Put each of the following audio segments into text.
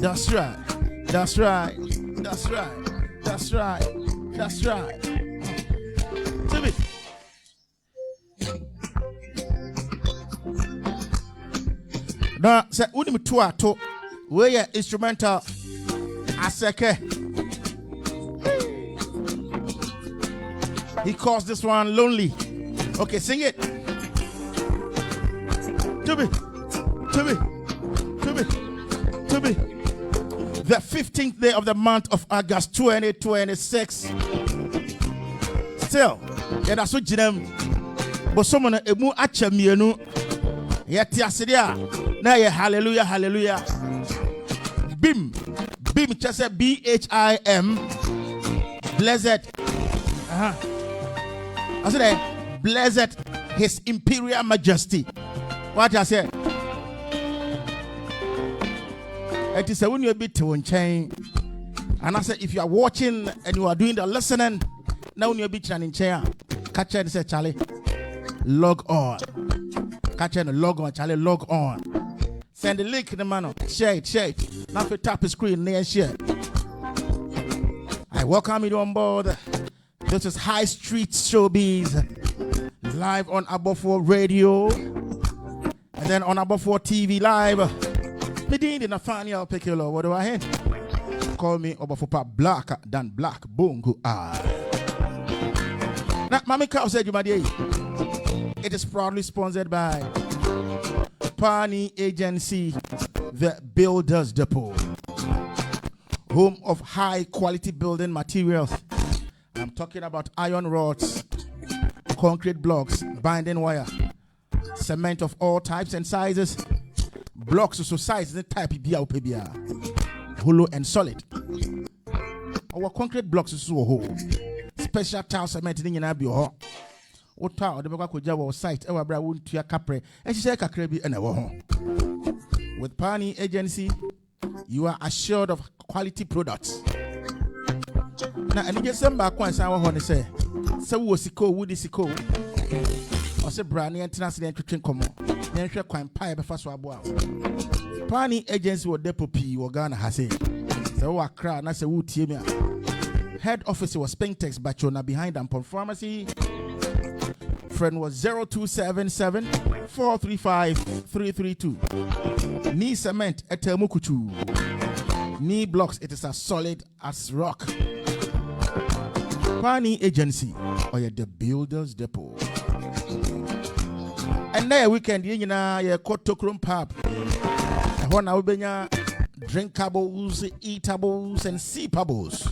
That's right. That's right. That's right. That's right. That's right. Timmy. Now, say, unim tuato, where instrumental, aseke. He calls this one lonely. Okay, sing it. To me. The 15th day of the month of August 2026. Still, yeah, that's what Jinem. But someone emu achamienu. Yet yasidia. Na ye hallelujah, hallelujah. Bim. Bim chase BHIM. Blessed. I said, blessed His Imperial Majesty. What I say? It is a when you bit to chain. And I said, if you are watching and you are doing the listening, now when you be in chair, catch it and say, Charlie, log on. Catch it and log on, Charlie, log on. Send the link in the man. Share it. Now if you tap the screen, near share. I welcome you on board. This is High Street Showbiz, live on Abofuor Radio, and then on Abofuor TV live. Medin in a funny particular. What do I hear? Call me OBOFOPA, blacker than black. Bongo ah. Now, Mami Cow said you, my dear. It is proudly sponsored by Pani Agency, the Builders Depot, home of high quality building materials. I'm talking about iron rods, concrete blocks, binding wire, cement of all types and sizes, blocks of size the type hollow and solid. Our concrete blocks is so whole. Special tile cement in your bio. What tile the Baka Kujawa site ever brown to your capre and she said Kakrebi and a home. With Pani Agency, you are assured of quality products. Now, and you get some back once I want to say, so was Siko, Woody Siko, or say Brandy and Tenacity to drink common. Then she quite pie before Swabo. Pani Agency or Depot P or Ghana has it. So I cried and I said, Wood Timia. Head office was Pentex Bachona behind Ampon Pharmacy. Friend was 0277 435 332. Knee cement at Mukuchu. Knee blocks, it is as solid as rock. Pani Agency or the Builders Depot. And there weekend, you know, your Kotokrum pub. When I will be drinkables, eatables, and seepables.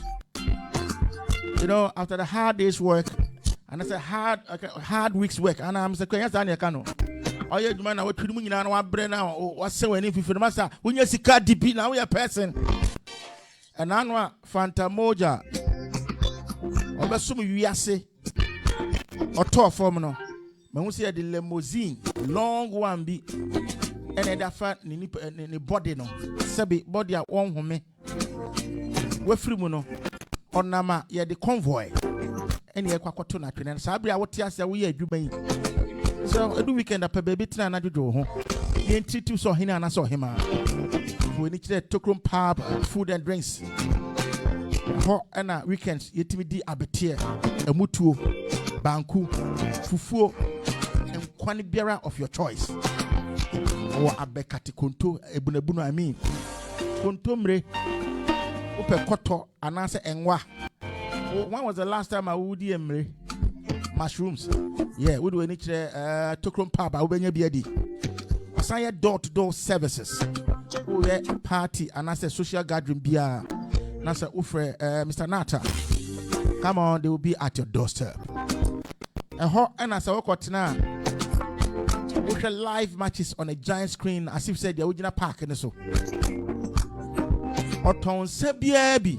You know, after the hard day's work, and it's a hard week's work, and I'm saying, yes, I know. Oh, yeah, man, I will treat me now. What brain now? What's saying if you for the master? When you see car DP now, we are person. And I know Fanta Moja. Or some you say, or tour formula. But we see the limousine, long one be, and a fat in the body no. Sabi body at one home. We free mono. On Nama, yeah, the convoy. And ye quacotona, and Sabria, what yes, we are doing. So, a weekend up a baby, and I do home. The entry to saw him and I saw him. We need to take room pub, food and drinks. And weekends, yet me di abetia, a mutu, banku, fufu, and quanibiera of your choice. Or abekati konto, ebunebuno, I mean. Kontomre, upe koto, anase engwa. When was the last time I would eat mushrooms? Yeah, we do any Tokrom pub, I will be a assign door-to-door services. Oh, yeah, party, and I say social gathering beer. Nasa Ufre, Mr. Nata. Come on, they will be at your doorstep. And as I walk now, we shall live matches on a giant screen, as if said the original park in the so. Oton Sebiabi.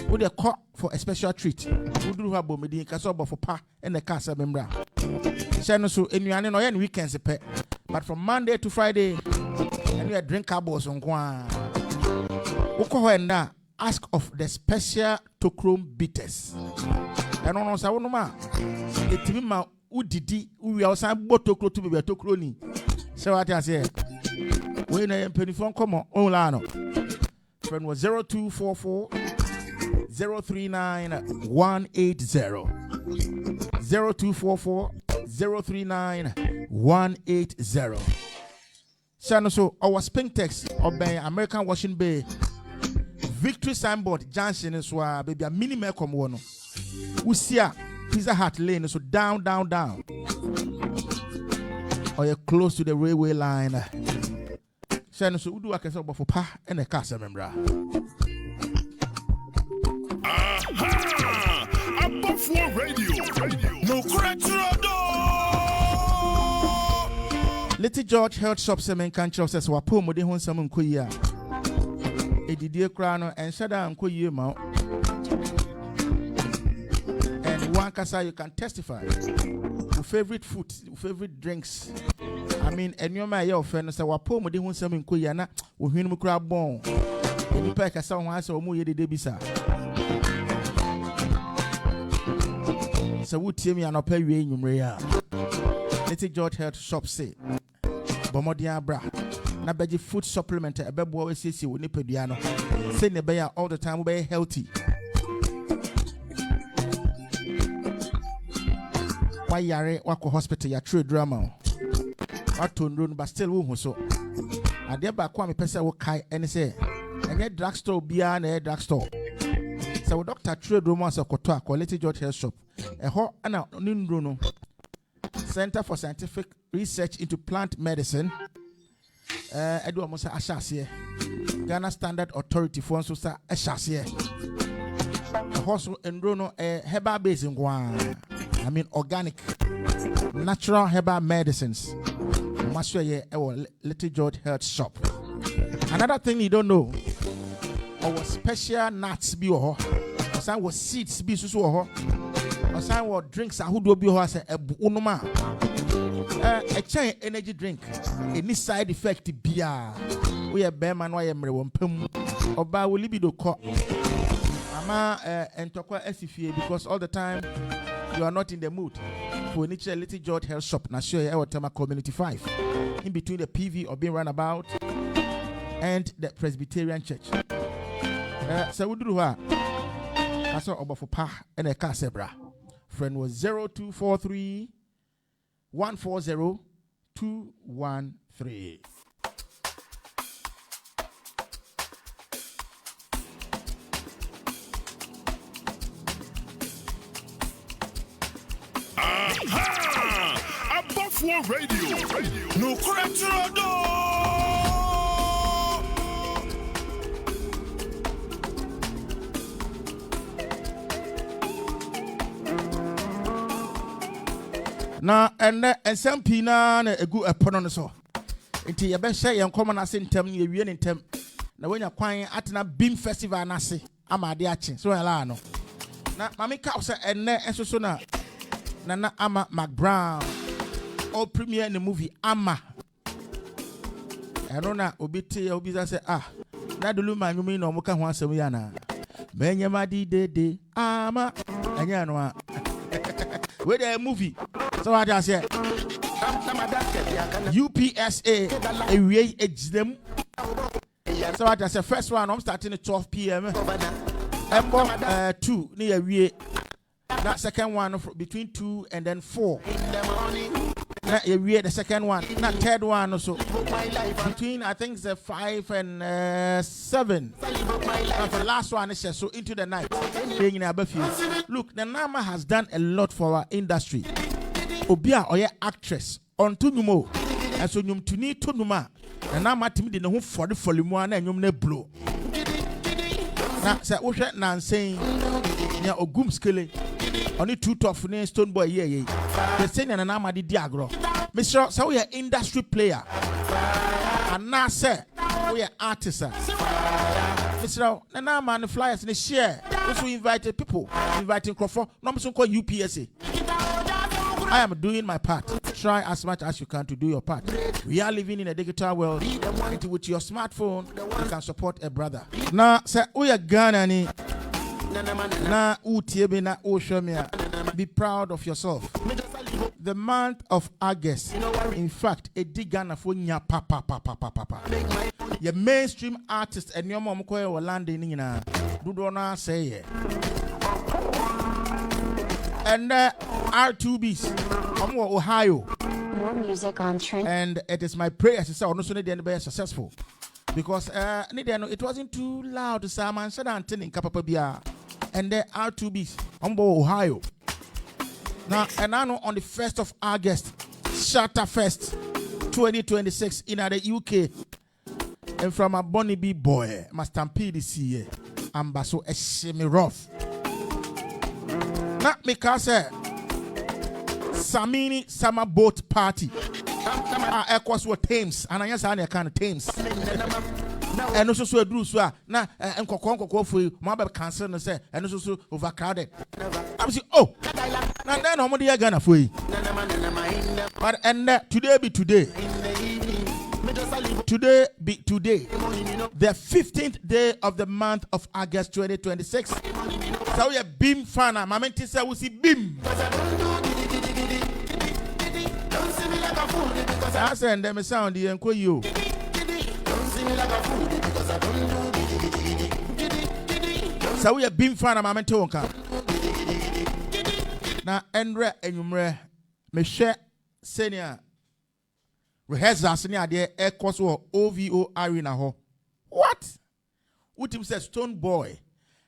Would they call for a special treat? We do have Bomedi, OBOFOPA, and the Casa Membra. Shanosu, and you are no weekends, but from Monday to Friday, and we are drink cabos on Guan. Ukohenda, ask of the special Tokrom bitters. And on Sawanoma, the Timima Udidi, we are some botokro to be a Tokroni. So what I say, when I am penny phone come on, Olano. Friend was 0244 039 180. 0244 039 180. Shano so our Spintex obey American Washing Bay Victory Signboard Junction is why baby a mini come one. We see a Pizza Hut lane so down. Or you're close to the railway line. Shano so udu akesa Abofuor and a casa membra. Abofuor radio. No correct. Little George Health Shop semen cancer says wapo mode hon sam nkoyi a edidie kra no enshada nkoyi ma and one kasa you can testify your favorite food, your favorite drinks. I mean enyoma ye ofe say wapo mode hon sam nkoyi na ohwenu kra bon eni pa kasa ho asa omu ye dede bisa so wutie mi anopa wie nwumre ya Little George Health Shop say Bomodia bra na beji food supplement ebebo we sisi woni pedua no say ne be all the time be healthy. Why yare wako hospital ya true drama atondro but still wo so ade ba kwa me pese wo kai ene say enye drugstore bia na drugstore so doctor true drama so koto a Little George Health Shop eho ana nindro no Center for Scientific Research into Plant Medicine. Edu Musa Ashasiye. Ghana Standard Authority for Susa Ashasiye. Also Endrono herbal based in I mean organic, natural herbal medicines. Maswe Little George Health Shop. Another thing you don't know, our special nuts be or some was seeds be so some what drinks who do be horse a unuma a chain energy drink any side effect beer we are bearman why am pum or by will libido co ama and tokwa SFA because all the time you are not in the mood for Little George Health Shop na sure our tema community 5 in between the PV or being runabout and the Presbyterian Church so we do ha kaso Abofuor and a casebra. Friend was 0243 140 213. Abofuor radio. No correct. Na ene SMP na egu epono no so nti ye be hye ye nkoma na se ntem ye wie ne ntem na wanya kwan atena beam festival na se ama ade ache so ela no na mame ka so ene enso na ama McBrown all premiere the movie ama eno na obiti obi say na dulu manwumi na omuka ho asem ya na menyema di dede ama anya no a with a movie. So what I say? UPSA a way edge them. So what I say? First one I'm starting at 12 p.m. 2 near we. That second one between 2 and then 4. Now we the second one. That third one also between I think the 5 and 7. And the last one is so into the night. Look, the Nama has done a lot for our industry. Obia oye actress on tunumo and so nyum tuni tunuma and Nama timid no for the folimu and nyum ne blow. Now say wo hwe nan saying nya ogum skele only two tough ne stone boy ye the saying na Nama di agro. Mr. So we are industry player and now say we are artists. Mr. Na man the flyers in the share. Also invited people, inviting Crawford. No one call UPSA. I am doing my part. Try as much as you can to do your part. We are living in a digital world. With your smartphone, you can support a brother. Now, say we are Ghana ni. Na utiebe na oshomia. be proud of yourself. The month of August, in fact, a digana for nya papa. Your mainstream artist and your mom ko e landing in na do na say and R2Bs from Ohio. More music on trend. And it is my prayer to say no so need be successful because it wasn't too loud so man said antin kapapa bia and the R2Bs from Ohio. Now and I know on the 1st of August Shatterfest 2026 in the UK. And from a Bonnie B boy, my stampede this year, Ambaso Eshimi rough. Not because Samini Summer Boat Party. Equals were Thames, and I guess I kind of Thames. And also so a Bruce, now, and Coconco for you, Mabel cancer, and say, and also overcrowded. I was oh, now then, how many are gonna for you? But and today be today. Today be today, the 15th day of the month of August 2026. So we are beam fan. Mama Tisa will see beam. I send them a sound here and call you. So we are beam fan. Mama Tonka. Now Andre and Yumre, me share senior. Rehearsals ni ade ekos wo OVO arena ho. What? Utim says Stone Boy,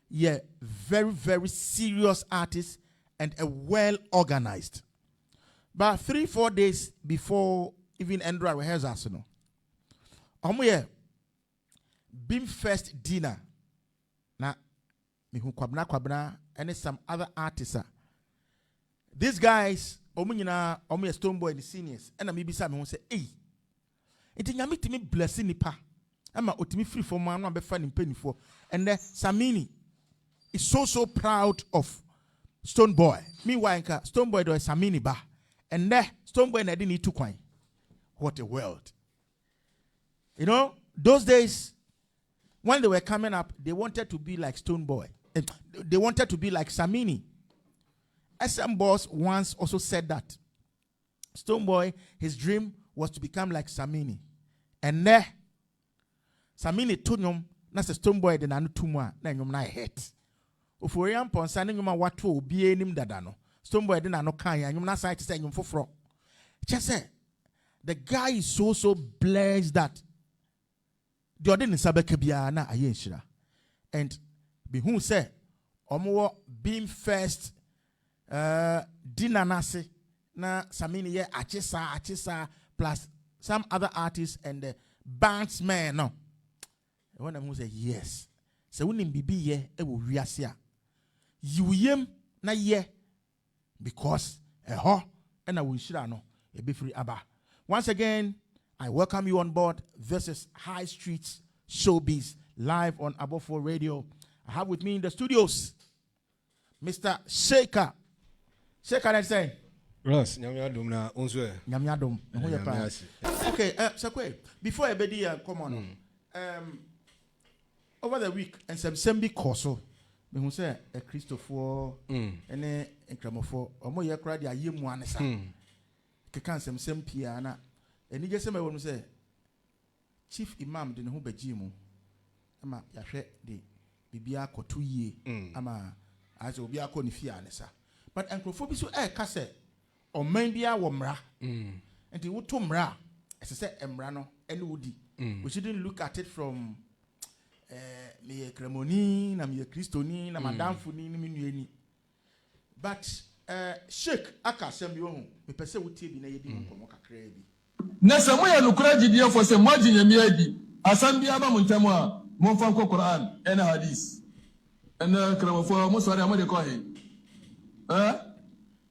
yeah, very serious artist and a well organized. But 3-4 days before even Andra rehearsals no. Omo Beam Fest dinner. Na me hu kwabna and some other artists. These guys omo Stone Boy the seniors and me bisa me say eh enti nyame timi bless nipa ama otimi free for man no be fa nimpanifo and Samini is so proud of Stone Boy. Meanwhile Stone Boy do Samini ba and Stone Boy na dey need to kwan. What a world. You know, those days when they were coming up, they wanted to be like Stone Boy. They wanted to be like Samini. SM Boss once also said that Stone Boy, his dream was to become like Samini. And Samini tunyum na se Stone Boy de nanu tumwa na nyum na hit. Oforiam ponsa ne nyuma wato obi enim dada no. Stone Boy de nanu kan ya nyum na sai to say nyum foforo. Just say the guy is so blessed that the odin sabeka bia na aye nshira. And be who say omo beam first dinner nase na Samini ye achisa plus some other artists and the bandsmen no. One of them say yes. So when him bibi ye e wo wiase a you yem na ye because ho and I will shira no e be free aba. Once again, I welcome you on board. This is High Streets Showbiz live on Abofuor Radio. I have with me in the studios Mr. Shaker. Shaker, let's say. Ross, Nyamiadum na unzwe. Nyamiadum. Okay, Sakwe, before I be come on. Over the week, and some big course, me who say a Christopher and a Cramofor, or more yakra dia yim one sa. Kekan some piana. And you just say, I want to say, Chief Imam didn't who be Jimu. Ama yashe de Bibiako 2 years. Ama as Obiako ni fianesa. But Uncrophobia so kase or Mandia womra. And the Utumra, as I said, Emrano, and Woody. We shouldn't look at it from me Cremoni, na me Christoni, na Madame Funi, ni. But Sheikh Aka Sembio, me pese wuti bi na yedi nkomo kakra bi. Na samoya nukura jidia for se moji nyamia di. Asambia aba muntamo a monfa ko Quran and hadith. And Cremofo mo sori amode ko he.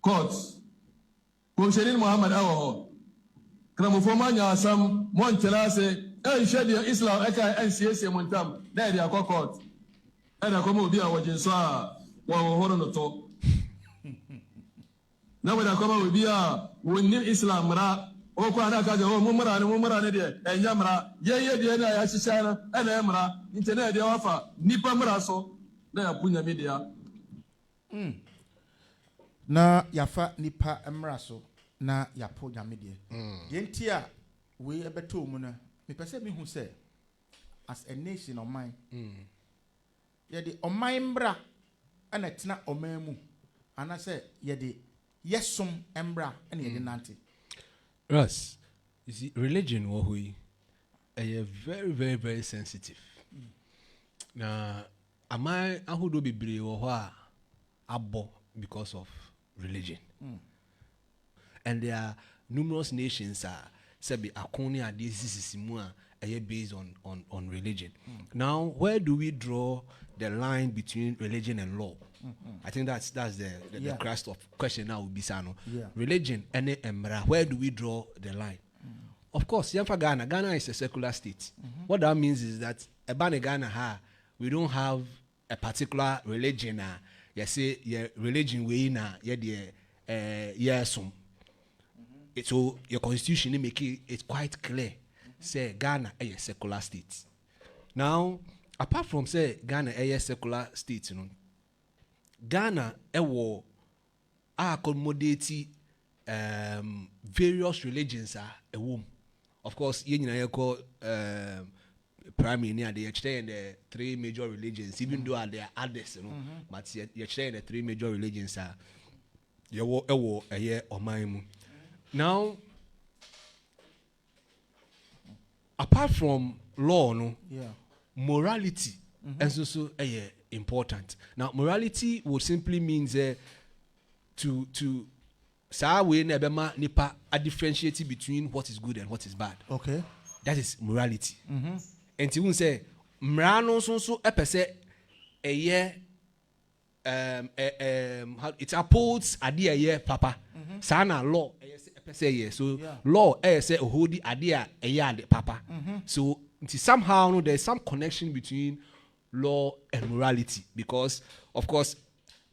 Court. Komsherin Muhammad awo. Cremofo manya asam montela se shedi Islam eka NCS montam na dia ko court. Era ko mo bi a wojinso a wo horo no to. Na wada ko mo bi a wonni Islam ra o ko ana ka je o mo mra ne de enya mra ye de na ya hihya na na mra internet de wafa nipa mra so na ya punya media. na yafa nipa emraso na yapo nyamedie yenti a we ebeto mu na me pese me hu say as a nation of mine ye de oman mbra ana tena oman mu ana say ye de yesom mbra ana ye de nante. Russ, you see, religion is very, very, very sensitive. Now, am I who do be brave or abo because of religion? And there are numerous nations sabi akoni and this is based on religion. Now, where do we draw the line between religion and law? I think that's the crust of question now would be Sano. Religion and emra. Where do we draw the line? Of course, Ghana is a secular state. What that means is that Ghana we don't have a particular religion. You say religion we na so your constitution make it quite clear. Say Ghana is a secular state. Now, apart from say Ghana is a secular state, Ghana will accommodate various religions a womb. Of course, you call primary near the the three major religions, even though there are others, but you the three major religions are a year or my. Now, apart from law, morality is also important. Now, morality would simply means to say we never nipa a differentiating between what is good and what is bad. Okay, that is morality. And you say mrano so a perse a year it upholds idea year papa sana law so law say ohodi idea a year papa so somehow there's some connection between law and morality because of course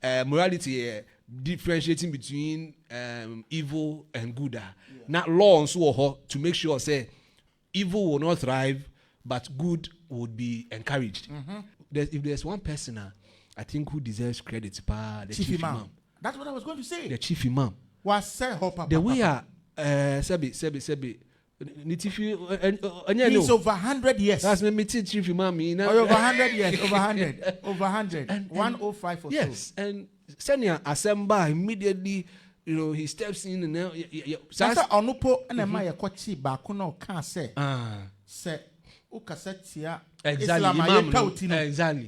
morality differentiating between evil and good. Not law and so to make sure say evil will not thrive but good would be encouraged. If there's one person I think who deserves credit, the chief imam. That's what I was going to say. The chief imam. The way Sebi he's over 100 years. That's me chief imam. Over 100 years. Over 100. 105 or so. Yes, and senior assemble immediately. He steps in and Sasa onupo na ma yakochi ba ko na ka say. Say ukasetia Islam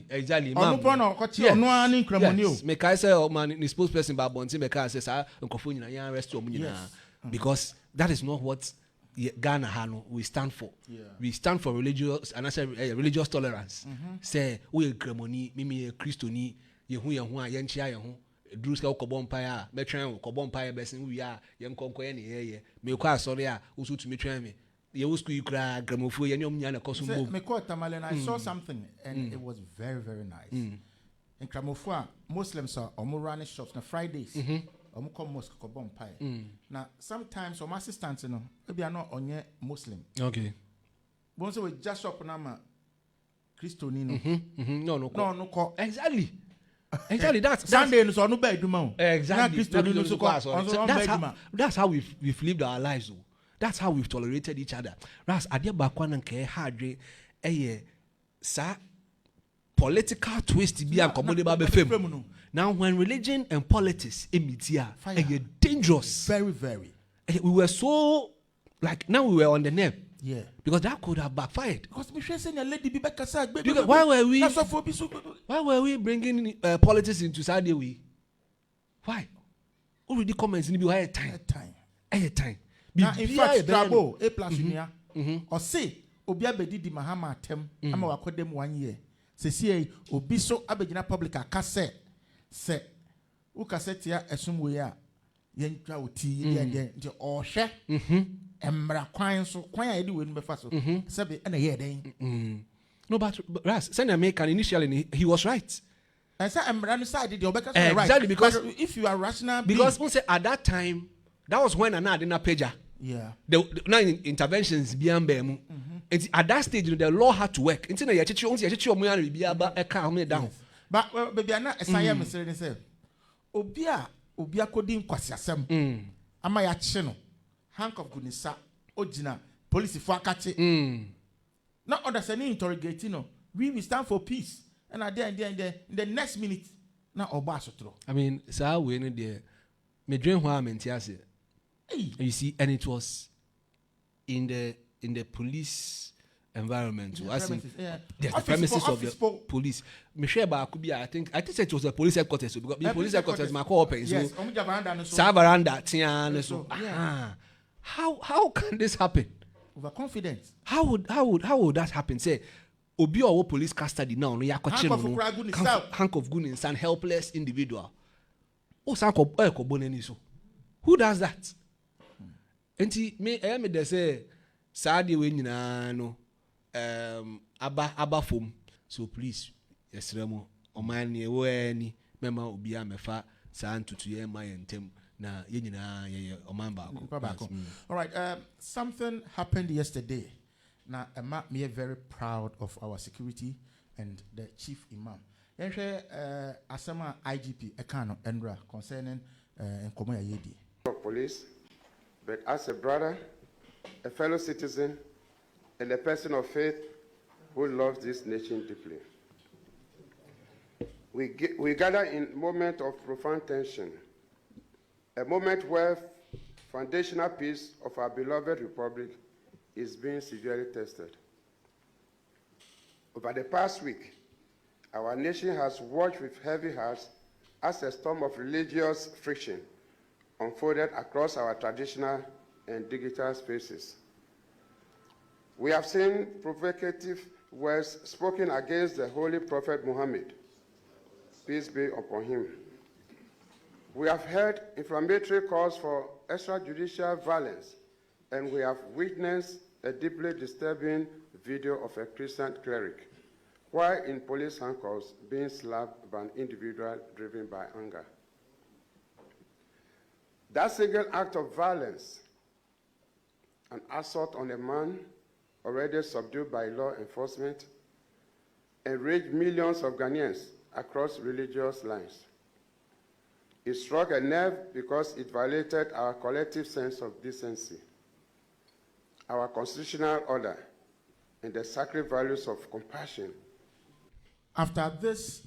exactly. Onupo na kochi onu ani nkramoni o. Me kai say o man ni spokesperson ba bonti me kai say sa nkofo nyina yan arrest o nyina because that is not what Ghana we stand for. We stand for religious and I say religious tolerance. Say we nkramoni mimi Christoni yehu a yenchia yehu Druska Kobompire, Metran, Kobompire, Bessin, we are young conquer any me quite sorry, also to me train me. You school you cry, Gramophone, and young Cosmo. I saw something and it was very, very nice. In Gramophone, Muslims are running shops on Fridays. Come mosque Kobompire. Now, sometimes some assistants, maybe are not on Muslim. Okay. Once we just shop on Christonino. No. Exactly, that's Sunday so no bad do exactly. That's how we've lived our lives. That's how we've tolerated each other. Ras adia bakwan nke hardre sa political twist bi akomode ba be fam. Now when religion and politics emitia dangerous. Very, very. We were so now we were on the nerve. Yeah. Because that could have backfired. Because why were we bringing politics into Saudi way? Why? Already comments in the time. Now, in fact, trouble A plus or say Obia Bedi di Mahama Tem, Ama Wakodem 1 year. Se Obiso Abegina Publica Cassette, se Ukasetia Esumwea, Yentra Uti, or share. Emra kwine so kwine I do with me first. Sabi and a year then. No, but Ras, Senator American initially he was right. I said Emra side did your right. Exactly because if you are rational because at that time that was when I didn't pager. Yeah. The now interventions beyond them. At that stage the law had to work. Until you be about a calm down. But baby, I'm not a science say. Obia obi akodi nkwasiasem ama ya kye no handcuff gu ne sa ojina police for akache na understand interrogating no we stand for peace and at in the next minute na oba asotro. I mean saa we no there me dream ho amenti ase you see, and it was in the police environment, the premises of the police. I think it was the police headquarters because the police headquarters my co-open. Yes, so veranda, so how can this happen? Overconfidence. How would that happen? Say obi or police custody now no yakwache no handcuff gun in helpless individual. Oh sanko boneni so. Who does that? Enti me dey say saadi we nyina no Abofuor. So please yesremo oman ne wo ani mema obi amefa saa ntutu ye ma yentem na ye nyina ye oman baako. All right, something happened yesterday. Now me very proud of our security and the chief imam. Asama I.G.P ekano endra concerning enkomo ya yedi. Police, but as a brother, a fellow citizen, and a person of faith who loves this nation deeply. We gather in a moment of profound tension, a moment where foundational peace of our beloved republic is being severely tested. Over the past week, our nation has watched with heavy hearts as a storm of religious friction unfolded across our traditional and digital spaces. We have seen provocative words spoken against the Holy Prophet Muhammad, peace be upon him. We have heard inflammatory calls for extrajudicial violence, and we have witnessed a deeply disturbing video of a Christian cleric, while in police handcuffs being slapped by an individual driven by anger. That single act of violence, an assault on a man already subdued by law enforcement, enraged millions of Ghanaians across religious lines. It struck a nerve because it violated our collective sense of decency, our constitutional order, and the sacred values of compassion. After this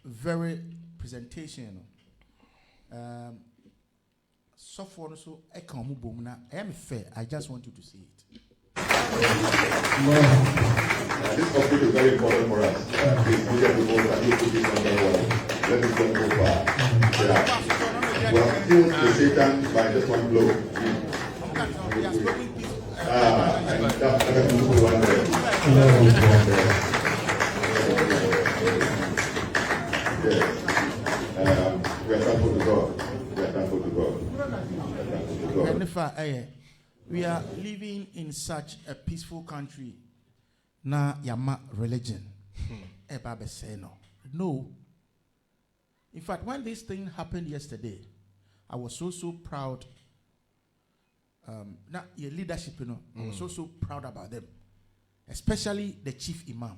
very presentation, so far so I am fair. I just want you to see it. This topic is very important for us. Let me go far. We have killed the Satan by just one blow. And that's one there. Yes. We are thankful to God. We are thankful to God. We are living in such a peaceful country. Na yama religion. No. In fact, when this thing happened yesterday, I was so proud. Now your leadership, I was so proud about them, especially the chief imam.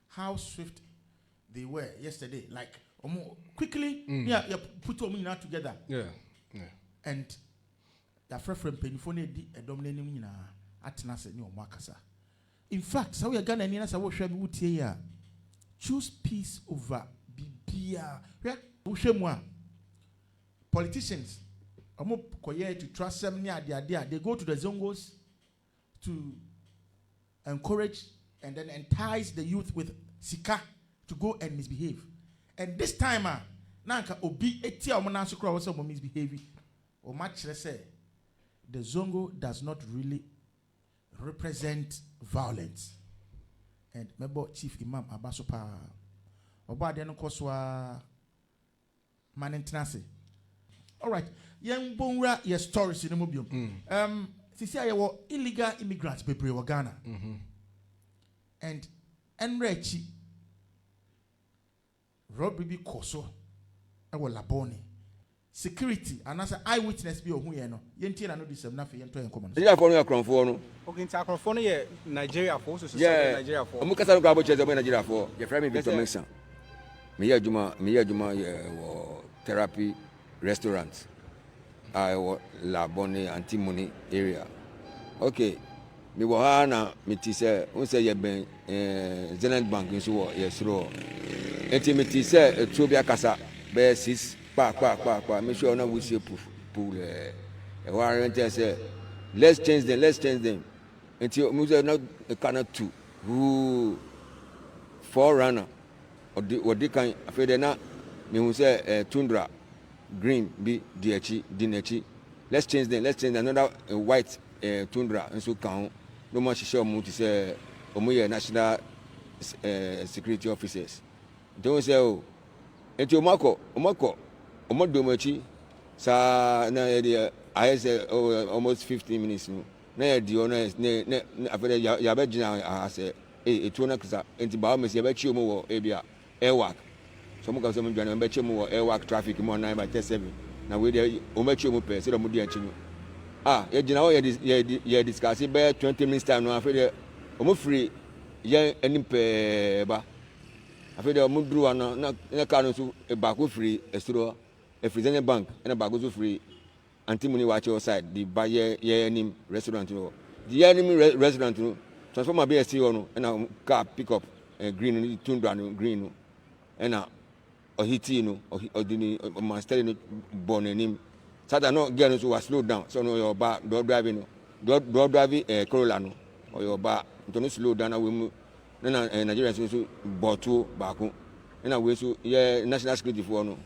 How swift they were yesterday. Like quickly, you put them together. Yeah. And the friend penifone di edomlenim nyina atena se ne omakasa. In fact, so we are Ghana ni na sa wo hwe me wutie ya. Choose peace over bibia. Wo hwe mu a politicians omo koye to trust them near they go to the zongos to encourage and then entice the youth with sika to go and misbehave. And this time nanka obi etia omo na so kra wo se omo misbehave. O match say the zongo does not really represent violence. And remember Chief Imam Abasopa Oba de no koswa manentenase. All right. Young bonra your stories in the mobium. Sisi ayewo illegal immigrants bebre wa Ghana. And enrechi robbery bi koso ewo laboni. Security and as an eyewitness be who you know. Yentina no disem na fe yento enkomo. Nigeria for no akronfo no. Okay, nti akronfo no ye Nigeria for so Nigeria for. Omo kasa no grabo cheze mo Nigeria for. Ye frame Victor Mensah. Me ye adwuma ye wo therapy restaurant. I was La Bonne Antimony area. Okay. Me wahana mitise unse ye ben Zenith Bank nso yes ro. Enti mitise etobia kasa be 6 pa me sure na we say pool warrant say let's change them. Enti me say na cannot 2 who forerunner odi kan afede na me hu say Tundra green be di let's change them another white Tundra nso kan no much show mo to say omoye national security officers don't say oh enti omodomachi sa na I say almost 15 minutes na ya di ona ne afere ya be gina say etu na kisa enti ba o me se be chi omo wo ebia airwork so mo ka so mo dwan be chi omo wo airwork traffic mo 9/37 na we dey omo chi omo pe se do mo di anchi no ye gina wo ye discuss be 20 minutes time no after omo free ye anim pe ba after omo duru ana na ka no so ba ko free esuro Zenith Bank na ba ko so free antimony watch outside the ba ye anim restaurant no the anim restaurant no transformer be see no na car pick up green Tundra no green no na ohiti no odini master no born anim Sada no girl so was slow down. So no your bar door driving Corolla no or your bar don't slow down we na Nigerians so botu baako na we so yeah national security for no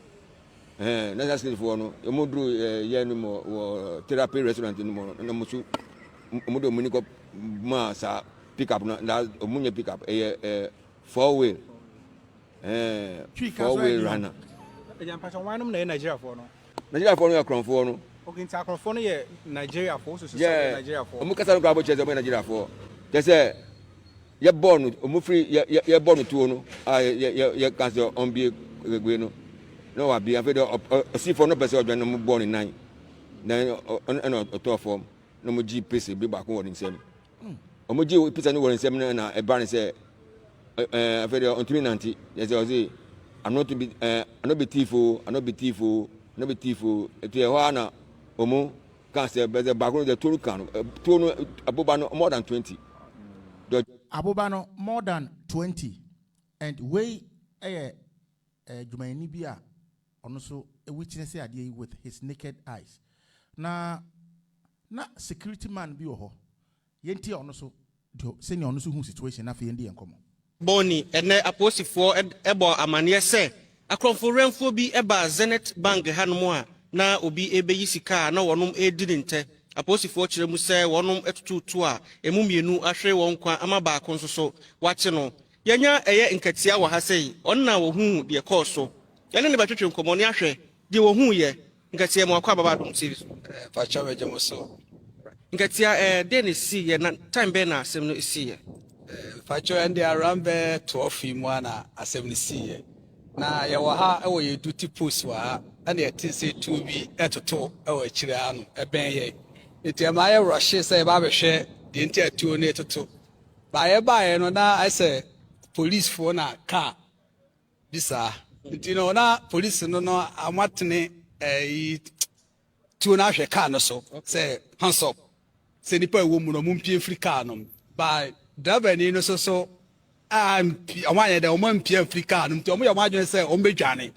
national security for no e modru yeah no mo therapy restaurant no mo na mo so mo do muni ko ma sa pick up na omunye pick up 4-wheel runner e patch one no Nigeria for no Nigeria for no Akronfo no. Okay, nti Akronfo no ye Nigeria for so Nigeria for. Omu kasa no kwa bo cheze mo Nigeria for. They say ye born omu free ye born to no. Ye kasa on be gwe no. No wa be afede si for no person odwan no mu born in 9. Then no to form no mu I.G.P be back won nsem. Omu I.G.P no won nsem na e ba ne say afede on 390. Yes say I'm not to be I no be thief no be thief etu ho na omo can say be the background the total can no abobano more than 20 abobano more than 20 and we jumaini bia ono so witness ade with his naked eyes na security man bi ho yenti ono so senior ono so hu situation na fe ndi enkomo boni ene Abofuor ebo amane se Akronfo renfo bi eba Zenith Bank hanom a na obi ebeyi sika na wonom ediri nte Abofuor kire mu se wonom etututu a emu mienu ahwe won kwa ama ba ko nso so wache no yenya eye nkatia wa ha sei onna wo hu de koso yene ne batwetwe nkomo ne ahwe de wo hu ye nkatia mu akwa baba dum series fa chawe jemo so nkatia de ne si ye na time be na asem no si ye fa chawe and around 12 mu na asem no si ye na ya wa ha e wo ye duty post wa ana ye tin say to bi etoto e wo akire anu e ben ye etiama ye rush say ba be hwe de nti atuo na etoto ba ye no na I say police for na car bisa nti no na police no amatene tuo na hwe car no so say hands up say nipa wo mu no mumpie free car no by driver ni no so amanye da omo mpia Africa nti omo ye omo adwene se omo bedwane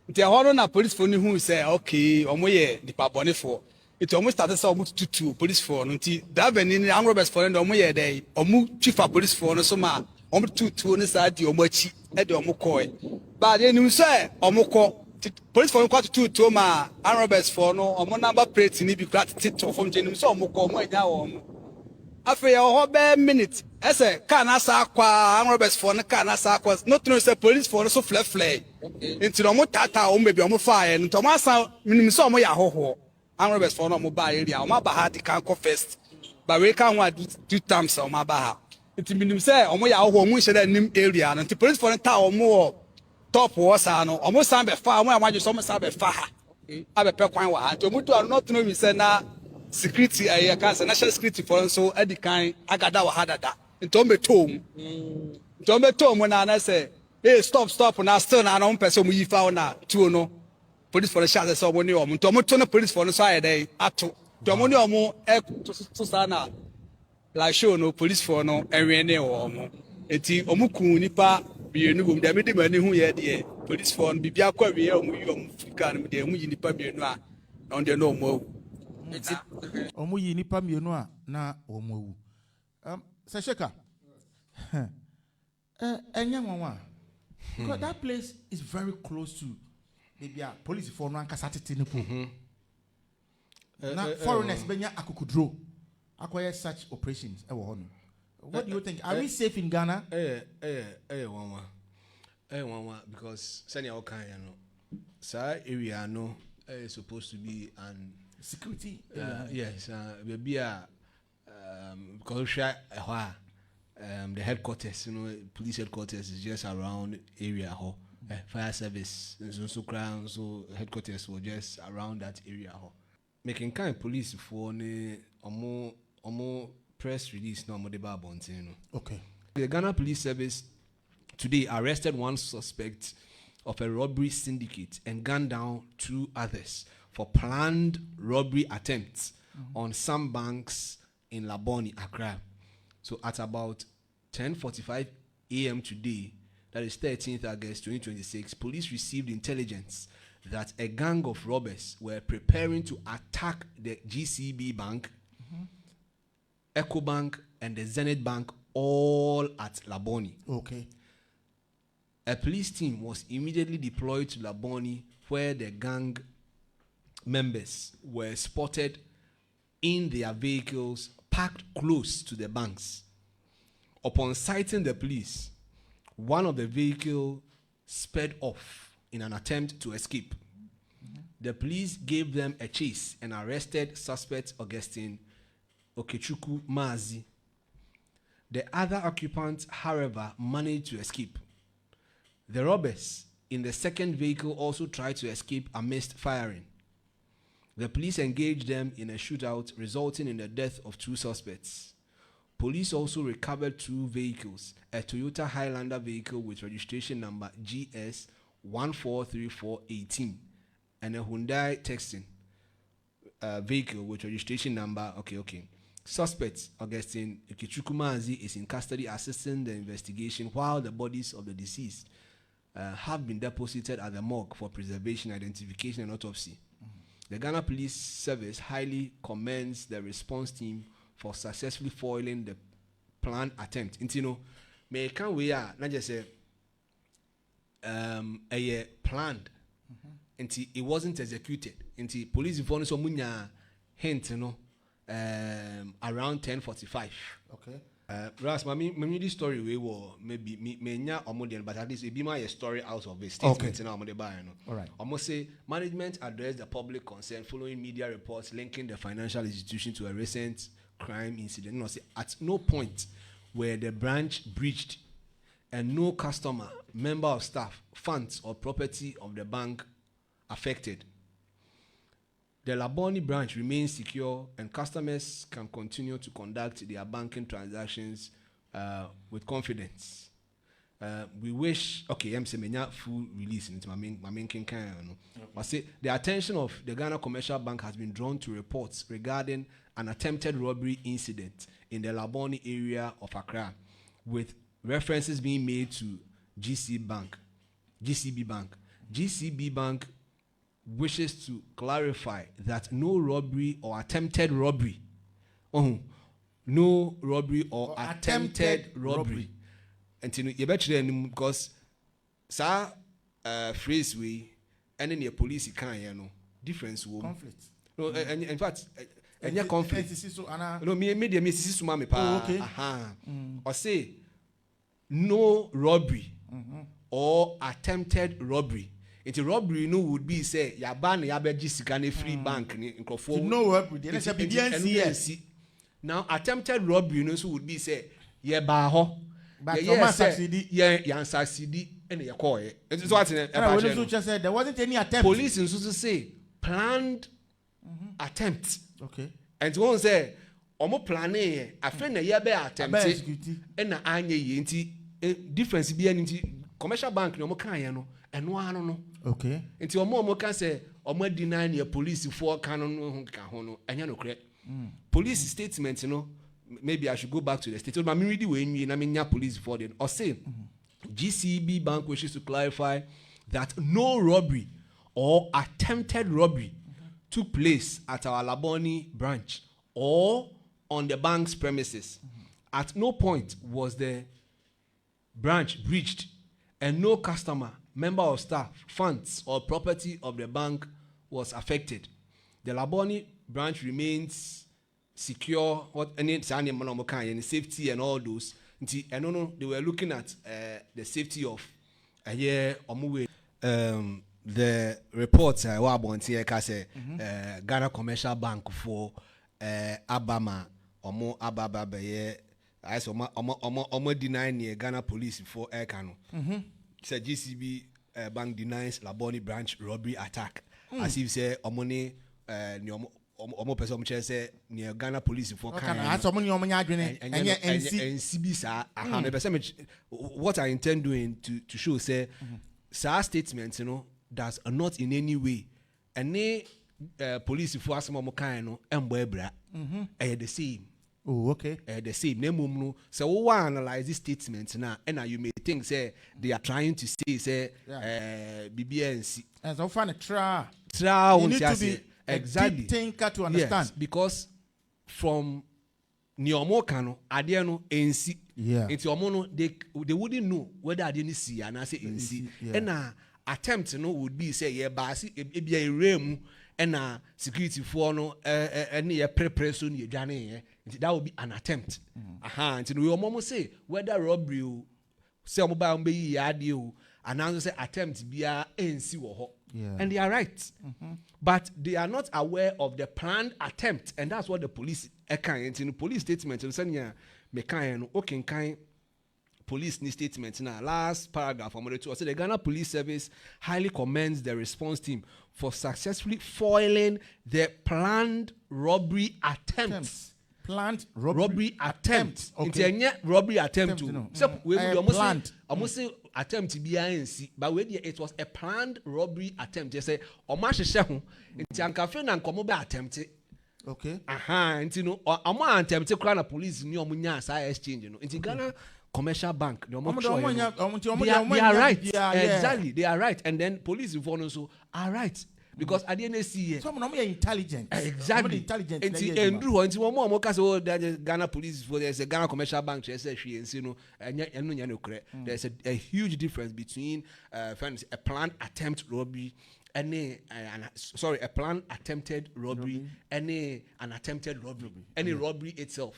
nti ehoro na police for ni hu se okay omo ye nipa bonefo nti omo start se omo tutu police for nti da bani ni angrobes for no omo ye dey omo chief police for no so ma omo tutu ni sa di omo achi e de omo koy ba de ni se omo ko police for ko tutu ma angrobes for no omo number plate ni bi krat tito from jenim so omo ko omo anya wo omo after your be minute ese can asa kwa angrobes for no can asa kwa not no say police for so flare into no mo tata o mebi o mo fire into mo asa minim so mo ya hoho angrobes for no mo ba area o ma ba ha di kan ko first ba we kan wa do times o ma ba ha into minim say o mo ya hoho mo hye nim area no into police for no ta o mo top wo sa no o mo san be fa o mo ya ma so mo san be fa ha abe pe kwan wa ha to mo do not know we say na security I can national security for so edikan agada wa hadada ntombe tom na say hey stop na still na no person mu yifa na tuo no police for the shot so money omo to omo to na police for no so ayede ato to omo ni omo to sa na la show no police for no enwe ne omo enti omo kun nipa bienu gum dem de mani hu ye de police for no bibia kwa we omo yi omo fika no de omo yi nipa bienu a on de no omo enti omo yi nipa bienu a na omo wu Sesheka because that place is very close to maybe a police for no ankasatete ne po na foreigners benya akukudro acquire such operations what do you think? Are we safe in Ghana? One because senior okay sir area no supposed to be an security yes maybe because the headquarters, police headquarters is just around area. Fire service, so crown, so headquarters were just around that area. Making kind police for more press release no more deba bontino. Okay. The Ghana Police Service today arrested one suspect of a robbery syndicate and gunned down 2 others for planned robbery attempts on some banks in Laboni, Accra. So at about 10:45 a.m. today, that is 13th August 2026, police received intelligence that a gang of robbers were preparing to attack the GCB Bank, Eco Bank, and the Zenith Bank, all at Laboni. Okay. A police team was immediately deployed to Laboni, where the gang members were spotted in their vehicles parked close to the banks. Upon sighting the police, one of the vehicles sped off in an attempt to escape. The police gave them a chase and arrested suspect Augustine Okechukwu Mazi. The other occupants, however, managed to escape. The robbers in the second vehicle also tried to escape amidst firing. The police engaged them in a shootout, resulting in the death of 2 suspects. Police also recovered 2 vehicles, a Toyota Highlander vehicle with registration number GS 143418 and a Hyundai Texan vehicle with registration number Suspect Augustine Okechukwu Mazi is in custody assisting the investigation, while the bodies of the deceased have been deposited at the morgue for preservation, identification, and autopsy. The Ghana Police Service highly commends the response team for successfully foiling the planned attempt. Me can we are not just say a planned, until it wasn't executed. Until police informed so munya hint, around 10:45. Okay. Ras, me this story we were maybe me nya omodian, but at least it be my story out of a statement now. All right. Almost say management addressed the public concern following media reports linking the financial institution to a recent crime incident. No, say at no point where the branch breached and no customer, member of staff, funds or property of the bank affected. The Laboni branch remains secure and customers can continue to conduct their banking transactions with confidence. We wish, I'm saying full release into my main kind. But say the attention of the Ghana Commercial Bank has been drawn to reports regarding an attempted robbery incident in the Laboni area of Accra, with references being made to GCB Bank. GCB Bank wishes to clarify that no robbery or attempted robbery, no robbery or attempted robbery. And you bet you because sa phrase we and then the police can difference will conflict. No, and in fact, and your conflict. No, me Mrs. Sumami pa. Or say no robbery or attempted robbery. It's a robbery, would be say, ya ban ya beji sikane free bank in Crawford. No robbery, now, attempted robbery, so would be say, ye baho. But yeah, succeed and you call it. It's what said there wasn't any attempt. Police in so say planned attempt. Okay. And one say, omo planning a friend a year be attempt and na anye ye nti difference be any commercial bank no mo kan ye no and no. Okay. Until more can say, or more deny your police for canon, and you know, correct. Police statement, you know, maybe I should go back to the state. But I'm really when I mean, police for them or say GCB Bank wishes to clarify that no robbery or attempted robbery took place at our Labone branch or on the bank's premises. At no point was the branch breached, and no customer, member of staff, funds, or property of the bank was affected. The Labone branch remains secure. What any safety and all those. And no, they were looking at the safety of the reports say Ghana Commercial Bank for Abama omo ababa beye I saw omo denying Ghana police for Ekano. Say GCB bank denies Labone branch robbery attack. As if say omoni omo person say near Ghana police for what I intend doing to show say sa statements, you know, does not in any way any police for us mo kind no embebra the same. Oh, okay. The same name. So we analyze this statement now, and you may think say they are trying to say BBNC. As I find a try. You need to be exactly a deep thinker to understand. Yes, because from Niomo Kano, Adiano NC. Yeah. It's your mono, they wouldn't know whether I didn't see and I say NC. And attempt to know would be say it be a realm and security for no any preparation you done. That would be an attempt. And we almost say whether robbery say mobile be adio and now say attempt be a NC or and they are right. But they are not aware of the planned attempt, and that's what the police in the police statement police statement now last paragraph from the 2 say the Ghana Police Service highly commends the response team for successfully foiling the planned robbery attempts. Planned robbery attempt. Okay. It's a robbery attempt to. So we planned. Almost say attempt to be ANC, but it was a planned robbery attempt. They say Omashe it's ankafe na nkomo be attempt. Okay. And you know, Oma attempt to crown police ni omunya sa exchange, you know. It's Ghana Commercial Bank. They are right. Exactly. They are right. And then police inform also are right. Because at the end see some of them are intelligent. Exactly. Intelligent. And the Ghana police for there's a Ghana Commercial Bank you know there's a huge difference between a planned attempt robbery and a planned attempted robbery and an attempted robbery. Any robbery itself.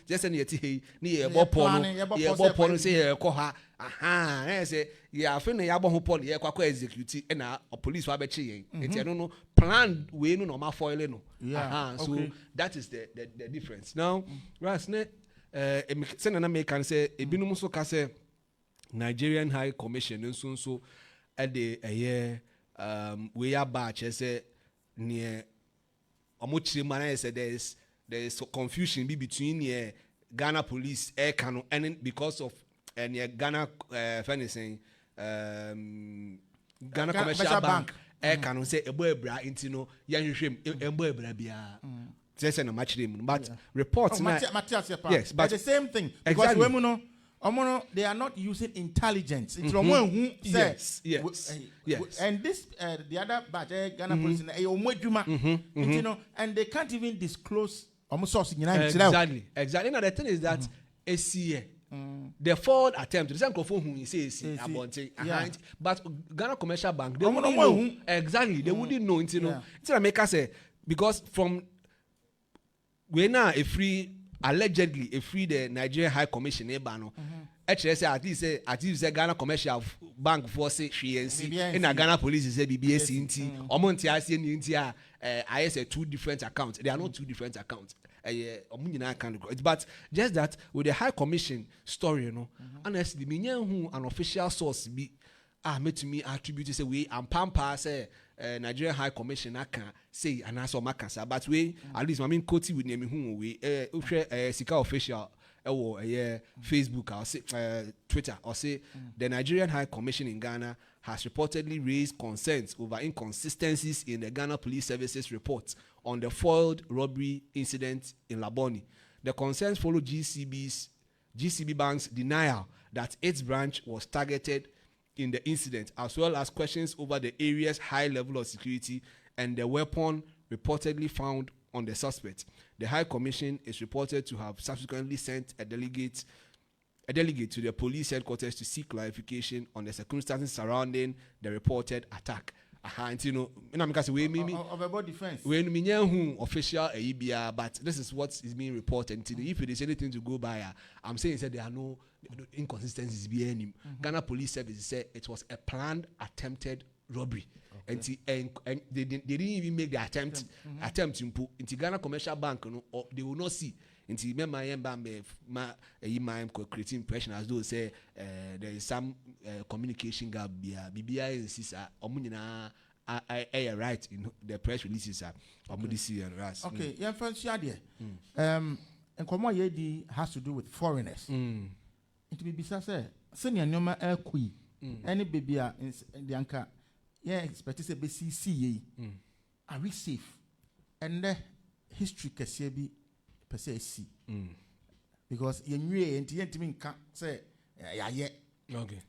Just any say yeah, I think the execute and a police were no planned way no normal foil no. So that is the difference. Now, Rasne send an American say a binum so say Nigerian High Commission and so at the year we are batch say near Omuchi man said there is confusion between Ghana police air canon and because of Ghana saying Ghana Commercial Bank canon say a boy bra into no young shame a boy bra bia just no match them but reports yes but the same thing because exactly. They are not using intelligence. It's from one who says yes. And this the other batch Ghana police you know, and they can't even disclose exactly. Now the thing is that the forward attempt, the same who he says but Ghana Commercial Bank they wouldn't know exactly. They wouldn't know you know. It's make us say because from we now allegedly a free the Nigerian High Commission actually say at least say Ghana Commercial Bank for say in Ghana Police say BBS NT omonti ase NT I say two different accounts. They are not two different accounts. But just that with the High Commission story, you know, honestly, me who an official source be made to me attribute say we and pampa say Nigerian High Commission I can say and also makasa but we at least I mean Koti with name who we sika official Facebook or say Twitter or say the Nigerian High Commission in Ghana has reportedly raised concerns over inconsistencies in the Ghana Police Services report on the foiled robbery incident in Laboni. The concerns follow GCB Bank's denial that its branch was targeted in the incident, as well as questions over the area's high level of security and the weapon reportedly found on the suspect. The High Commission is reported to have subsequently sent a delegate to the police headquarters to seek clarification on the circumstances surrounding the reported attack. You know, of about defense. When we know official ABR, but this is what is being reported. If it is anything to go by, I'm saying that there are no inconsistencies behind Ghana Police Service said it was a planned, attempted robbery. Okay. And they didn't even make the attempt to put into Ghana Commercial Bank, or they will not see. Until IMAM creating impression as though say there is some communication gap. BBI insists right in the press releases and RAS. Okay, yeah, first idea. And Komo Yedi has to do with foreigners. It will be say senior nyoma kui any baby in the anchor. Yeah, expect to say BCCA. Are we safe? And the history can be per se see. Because you knew it can't say yeah. Okay.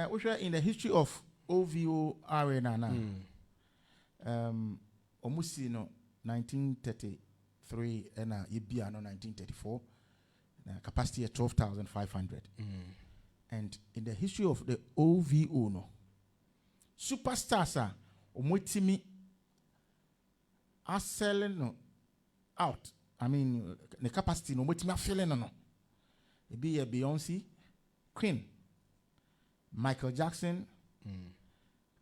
Which are in the history of OVO arena now. Almost 1933 and EBA 1934. Capacity at 12,500. And in the history of the OVO no. Superstars are omotimi are selling out. I mean, the capacity no omotimi are feeling no. It be a Beyonce, Queen, Michael Jackson,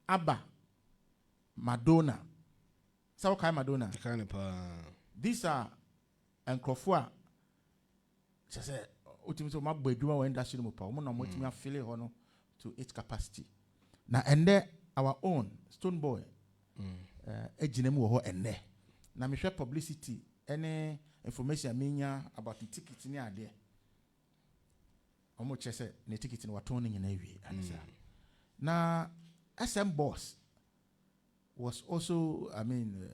ABBA, Madonna. So what kind of Madonna? These are Abofuor. Just say, ultimately, my boy do my industry no power. Mo omotimi are feeling hono to its capacity. Now and there. Our own Stone Boy, ejinemu wo ene. Na me share publicity, any information minya about the ticket ni ade. Omo chese ne ticket ni watoning na ewie anisa. Na SM Boss was also, I mean,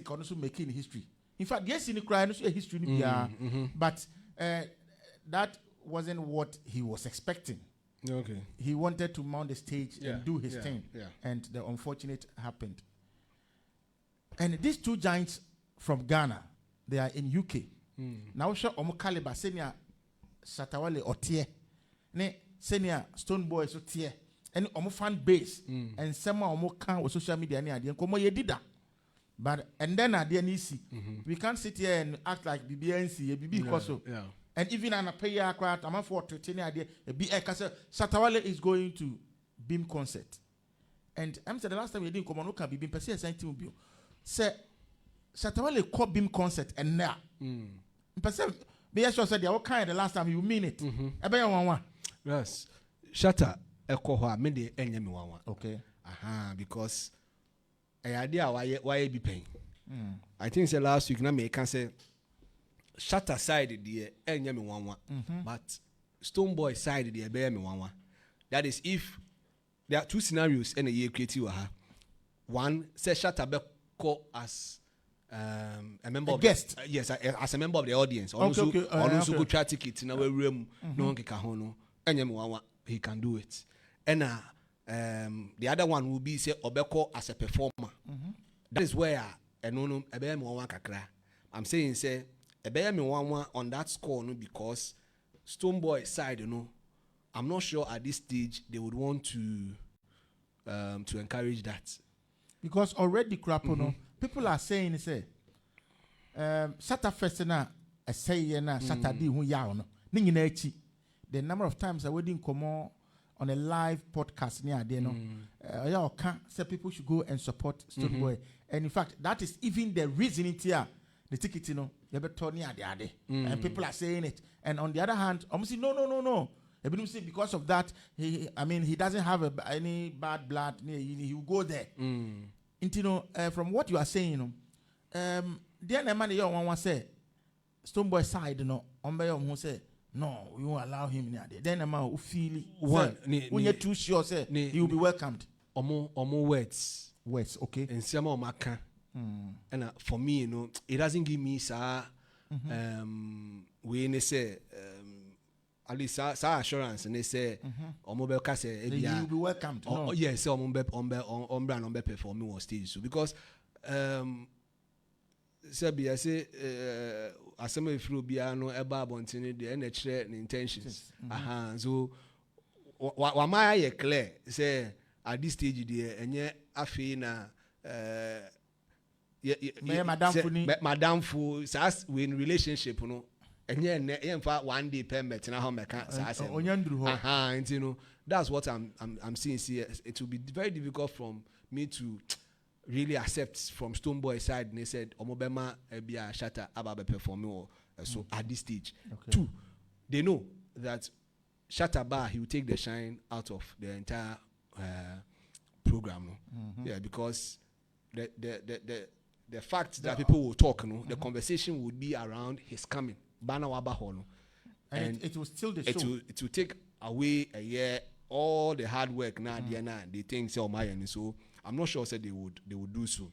also making history. In fact, yes, in the cry, no history ni bia, but that wasn't what he was expecting. Okay. He wanted to mount the stage and do his thing. Yeah. And the unfortunate happened. And these two giants from Ghana, they are in UK. Now, sure, Omo Caliber, senior Satawale Otie, ne senior Stone Boy Otie, and Omo fan base, and some Omo can with social media, and Komo Yedida. But, and then at the NEC, we can't sit here and act like BBNC, BB Koso. Yeah. And even an appear aircraft, I'm for to tell idea. Satawale is going to Beam concert, and I'm saying the last time we didn't come on, can be Beam per se something will say Satawale called Beam concert and now. Per se, be sure said what kind the last time you mean it. Yes, Shatta ekohwa me de enyemi wanwa. Okay. Because I idea why be paying. I think say last week na me can say. Shatta side the enyemi wanwa, but Stone Boy side the be me wanwa. That is if there are two scenarios in a year creative. One say Shatta be call as a member of guest. Yes, as a member of the audience. Also go try tickets in our room. No one can hono. Enyemi wanwa, he can do it. And the other one will be say Obeko as a performer. That is where enono ebe me wanwa kakra. I'm saying say ebe me wanwa on that score no, because Stone Boy side, you know, I'm not sure at this stage they would want to encourage that. Because already no, people are saying say Saturday first na say na Saturday hu ya no ni nyina echi. The number of times I wedding come on a live podcast near there no say people should go and support Stone Boy. And in fact, that is even the reason it here the ticket, you know, and people are saying it. And on the other hand, I'm saying no. Because of that, he doesn't have any bad blood. He will go there. And you know, from what you are saying, you know, the man you want to say, Stoneboy side no ombe who say no, we won't allow him in there. Then am who feel one when you're too sure say he will be welcomed. Omo words, okay. And some of maka. And for me, you know, it doesn't give me we say at least assurance, and they say omo be say he will be welcomed. No. Yes, omo be performing on stage. So because I say asema ifru bia no eba abontene de na kire intentions. So wa my ye clear say at this stage there enye afi na madam fu sas we in relationship no enye yemfa one day permit na how meka sas you know that's what I'm seeing here. It will be very difficult from me to really accept from Stoneboy side. And they said omobema be a shatter about performing or so at this stage. Two, they know that Shatta Bar, he will take the shine out of the entire program. Yeah, because the fact that people will talk, the conversation would be around his coming. Bana Wabahono. And it will still the show. It will take away a year all the hard work now. They think so so I'm not sure they would do so.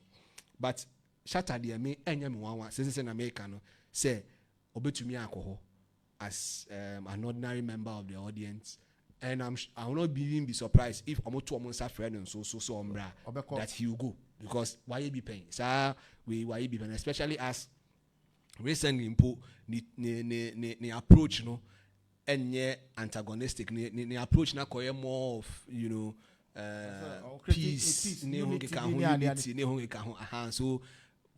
But Shatta the me enya me wanwa since an American say obetumi alcohol as an ordinary member of the audience, and I will not even be surprised if Omoto friend and so umbra that he will go, because why you be paying sir why you be paying, especially as recently ni approach no and antagonistic ni approach na koye more of peace unity. So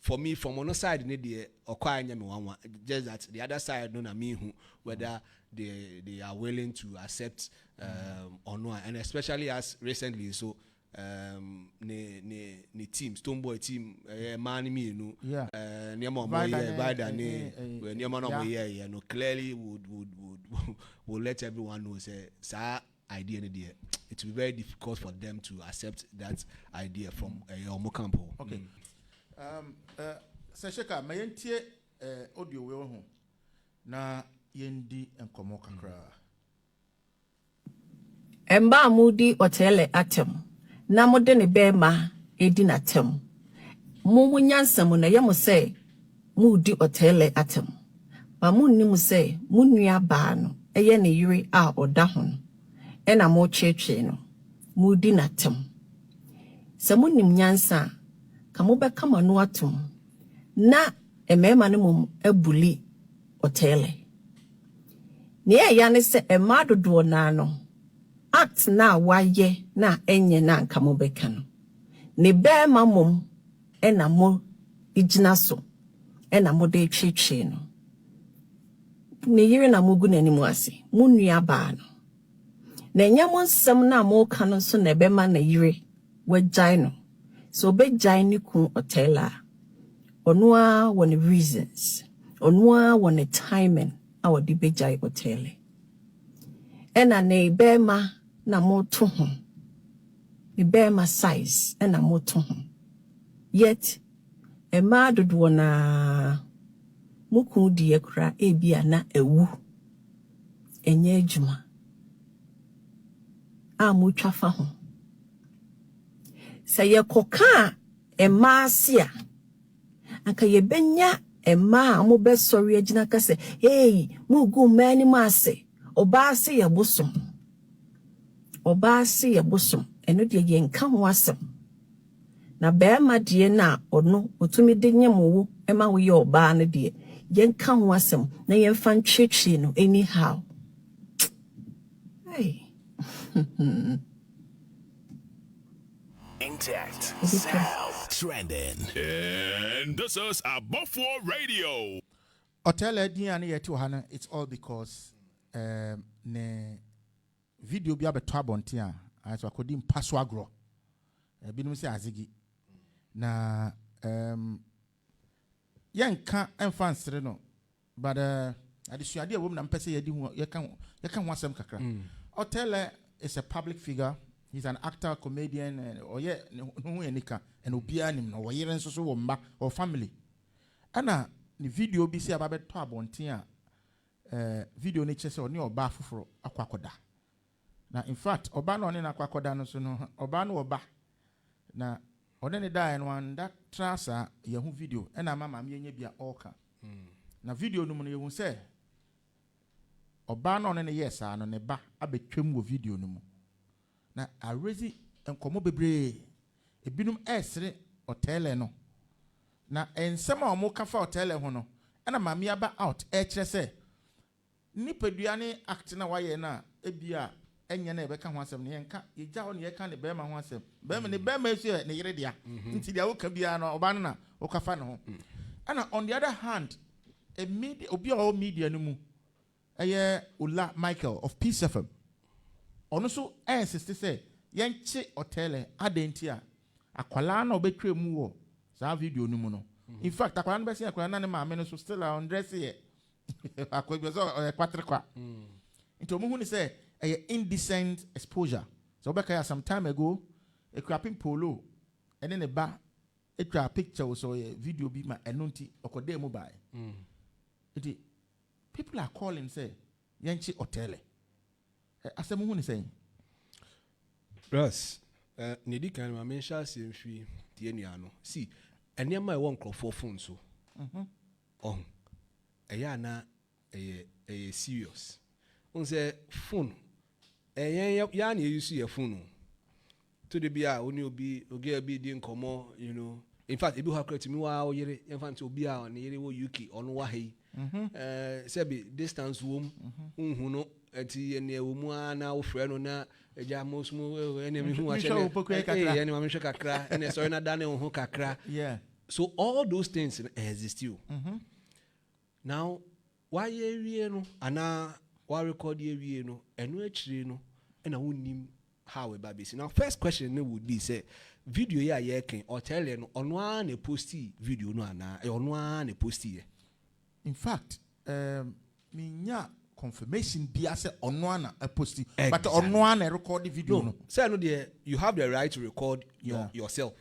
for me, from one side, just that the other side don't know who whether they are willing to accept or not, and especially as recently so the team Stoneboy team clearly would let everyone know say idea it will be very difficult for them to accept that idea from Omocampo. Okay. Sesheka, mayentie audio we ho na yendi enkomo kakra. Emba mudi OTEELE atem na mode ne bema edi na tem. Mu nyansam na yemo say mudi OTEELE atem. Ba mu nnim say mu nua ba no eye ne yiri a oda ho. Ena mo cheche no mudi na tem. Se mu nnim nyansa ka mo beka manu atom na emema ne mum abuli OTEELE. Ne ya ne se ema dodo na no act na waye na enye na nka mo beka no ne be ma mum ena mo igina so ena mo de cheche no ne yire na mo gu nanimu ase mu nua ba no na nyamo nsem na mo ka no so na be ma na yire wagyae no so be gyae ni ku OTEELE onwa won reasons onwa won timing our di be gyae OTEELE ena ne be ma na mo to ho ne be ma size ena mo to ho yet e ma dodo na muku di ekura ebia na ewu enye adwuma a mo twafa ho say koka ema asia anka ye benya ema mo be sori agina ka say hey mu gu mani mase oba ase ye bosom eno de ye nka ho asem na be ma de na ono otumi de nyemo ema wo ye oba na de ye nka ho asem na ye fan cheche no anyhow hey Intact sound trending, and this is Abofuor Radio. OTEELE diane yetu hana, it's all because ne video bi abeto abonte a aso akodi mpaso agro binum se azigi na yenka enfansere no but adisuade awom na mpese yedi hu yeka hu asem kakra. OTEELE is a public figure. He's an actor, comedian, and and obia nim no yere nso so wo mba or family. Ana ni video bi si ababeto abonten a video ni chese oni oba afoforo akwakoda na in fact oba no oni na akwakoda no so no oba no oba na one ne die no anda trasa yehu video na mama me nya bia oka na video no mu no yehu se oba no ne yes no ne ba abetwam wo video no mu na arezi enkomo bebre ebinum esre OTEELE no na ensema omo kafa OTEELE ho no na mama aba out kire se nipadua ne act na waye na ebia enye na ebeka ho asem ne yenka yeja ho ne yeka ne bema ho asem bema ne bema esu ne yire dia nti dia wo ka bia no oba na wo kafa ne ho ana on the other hand a media obi o media no mu eye Ula Michael of Peace FM ono so insist say yenche OTEELE adentia akwala na obetwa mu wo sa video no mu no in fact akwala no be say akwala na ne maame no so still on dress here akwa so kwatre kwa into mu hu ni say indecent exposure so obeka some time ago a crapping polo and then a ba a picture so a video be ma enunti okode mu bai it people are calling say yanchi OTEELE asemu hu ni say Russ nedi kan ma mention sem fi tie nua no see enema e won crofo phone so eya na serious on say phone ya na use your phone to the bia oni obi oge bi di nkomo you know in fact ebi ha correct me wa oyere in fact obi a na yere wo UK ono wa hei say be distance wom unhu no ati ene wo mu ana wo frɛ no na eja mosmo ene mi hu wa chele ene ma me hwe kakra ene so na da ne ho kakra yeah so all those things exist you now why ewie no ana why record ewie no eno akire no na wonnim how e ba besi now first question no would be say video ya ye ken OTEELE no ono a na posti video no ana ono a na posti ye in fact minya confirmation bia say ono a na posti but ono a na record the video no say no there you have the right to record yourself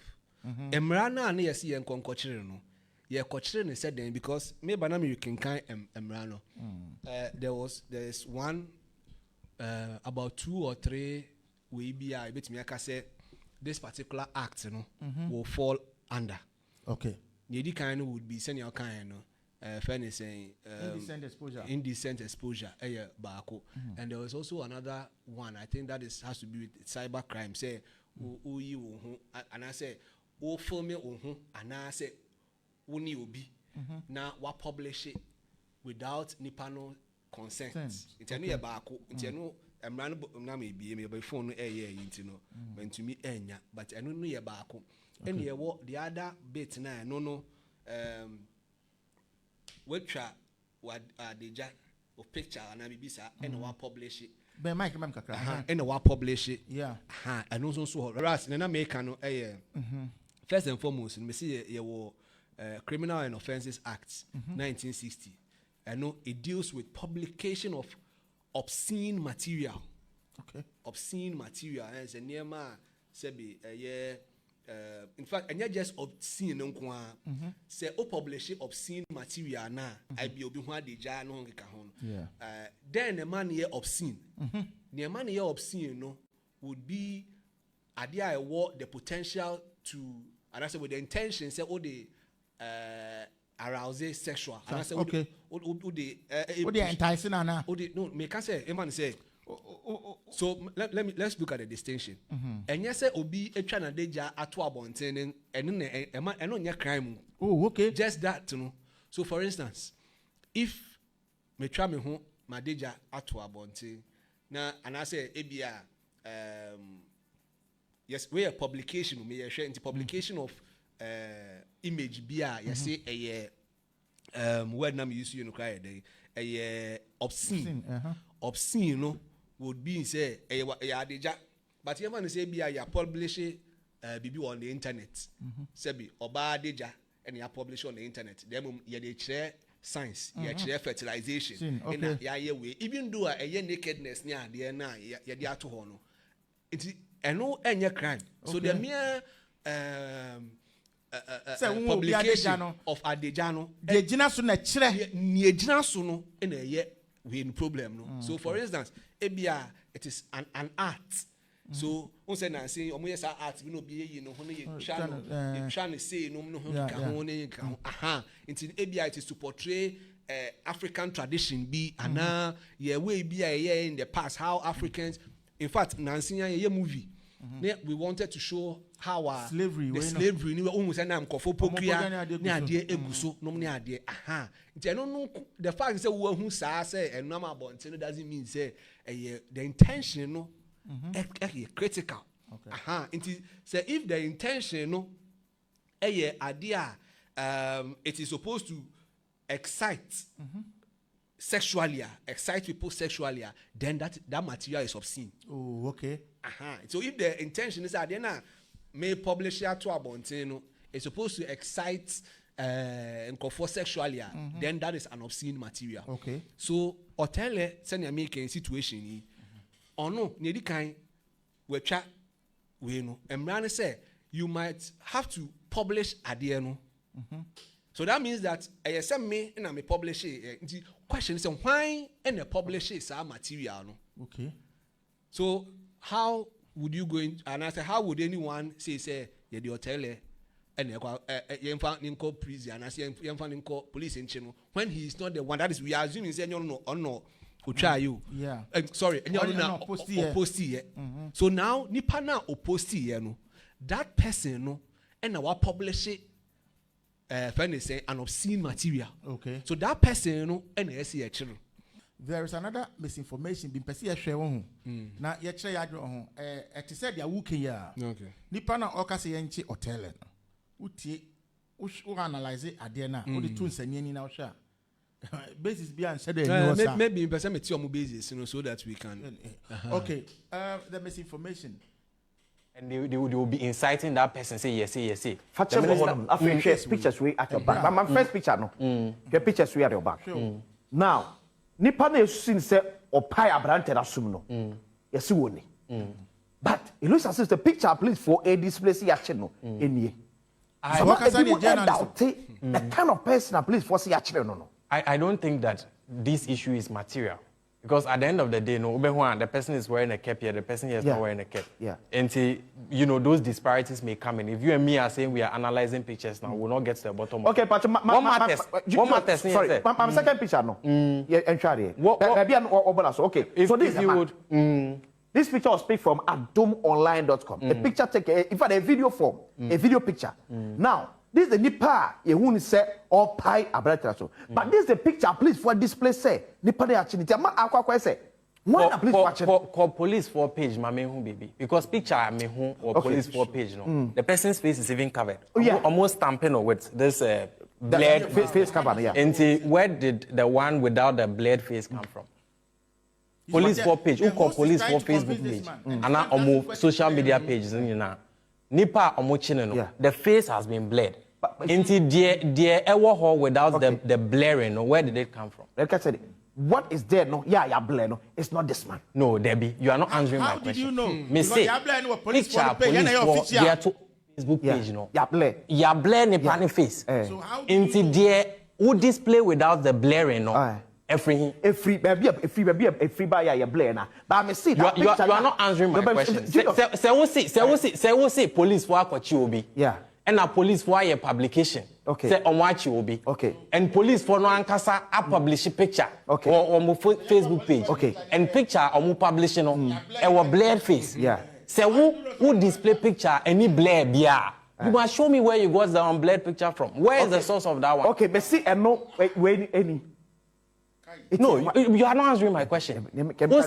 emra na na yesi ye nkonkochire no ye kochire ne said then because me banam you can emra no there's one about 2 or 3 we be I bet me aka say this particular act no will fall under okay the kind would be senior kind no fairly saying indecent exposure baako and there was also another one I think that has to be with cyber crime say you and I say o film and I say woni obi na wa publish it without nipano consent intenu ye baako intenu emra no na me bie me by phone no yinti no to me enya but enu no ye baako ene ye wo the other bit na no wetwa adeja of picture na bibisa ene wa publish it be mic mam kakra ene wa publish it yeah enu nso so ras na make no first and foremost me see ye wo Criminal and Offences Act 1960 and it deals with publication of obscene material. Okay. Obscene material as a near ma sebi in fact and not just obscene no say o publish obscene material na I be obi ho adeja no nkeka ho then the man here obscene the man here obscene no would be idea the potential to and I say with the intention say all the arousal sexual and I say okay the enticing ana no me can say e man say so let's look at the distinction and yes say obi etwa na deja ato abonten eno nya crime oh okay just that you know so for instance if me twa me ho ma deja ato abonten na and I say ebia yes we a publication me share into publication of image bia you say word name use you no cry obscene obscene no would be say adeja but you man say bia you publish bibi on the internet say be oba adeja and you publish on the internet them you dey share science you share fertilization in ya way even though nakedness near there na you dey ato ho no it eno enye crime so the mere publication of Adejano. The Jinasu na chire. Ni Jinasu no ene we in problem no. So for instance, ebia it is an art. So on say na say omo yes art we no be yi no ho no ye try say no ka ho ne ka aha until ebia it is to portray African tradition be ana ye way be in the past how Africans, in fact Nancy ye movie we wanted to show how slavery ni almost na mkofo pokua ni ade eguso no ne ade aha nti no the fact say we hu sa say enam abonte no doesn't mean say the intention no critical. Aha nti say if the intention no ade it is supposed to excite sexually, excite people sexually, then that material is obscene. Oh, okay. So if the intention is that then may publish it to abontino, it's supposed to excite and for sexually, then that is an obscene material. Okay. So OTEELE send you make a situation or no, nearly kind we chat we know. And Rani say you might have to publish adieno. So that means that ASM me and I may publish it. The question is why and the publish is our material. No? Okay. So how would you go in and I say how would anyone say the OTEELE and you prison and I say you police in channel when he is not the one that is we are assuming say no try you. Yeah. Sorry, opposed here. So now nipa na opposed here no that person no and our publish it. When they say an obscene material. Okay. So that person, no, there is another misinformation being perceived. Now, you try it said ya wuke ya. Okay. Nipa na okase yenchi OTEELE. Uti analyze it adiena. Udi tu nsenyeni na osha. Basis be answered. Maybe person meti omu basis, so that we can. Okay. The misinformation. And they will be inciting that person, say yes. Pictures we at your back. My first picture, no. The pictures we at your back. Now, nipa na esusin say opai abrante da sum no. Yes, woni. But it looks as if the picture please for a display see action no. Enie. So what can you doubt the kind of person at least for see action no. I don't think that this issue is material. Because at the end of the day, no, the person is wearing a cap here, the person here is not wearing a cap. Yeah. And those disparities may come in. If you and me are saying we are analyzing pictures now, we'll not get to the bottom. Okay, but what matters? Sorry, my second picture, no. Yeah, and try okay. So this this picture was picked from adomonline.com. A picture taken, in fact, a video form, a video picture. Now. This is the nipa ye say or pie abratra. But this is the picture please for display say nipa de actually say for police 4 page mame hu baby because picture me hu or police 4 page no the person's face is even covered almost stamping with this blurred face cover and where did the one without the blurred face come from? Police 4 page who call police 4 Facebook page and now social media pages nipa omochine the face has been blurred. Into the ever hall without the blurring, where did it come from? Like I said, what is there? No, blur. No, it's not this man. No, Debbie, you are not answering my question. How did you know? Me say, picture police they are to Facebook page, you know. Ya blur nipa face. So how into the who display without the blurring, no. Every by ya blur na. But me see that you are not answering my question. Say we see police for akwachi obi. Yeah. And a police for a publication. Okay. Say on watch obi. Okay. And police for no ankasa a publish picture. Okay. Or Facebook page. Okay. And picture or publishing on a blurred face. Yeah. Say who display picture any blur bia. You must show me where you got the unblurred picture from. Where is the source of that one? Okay, but see and no wait any. No, you are not answering my question. Who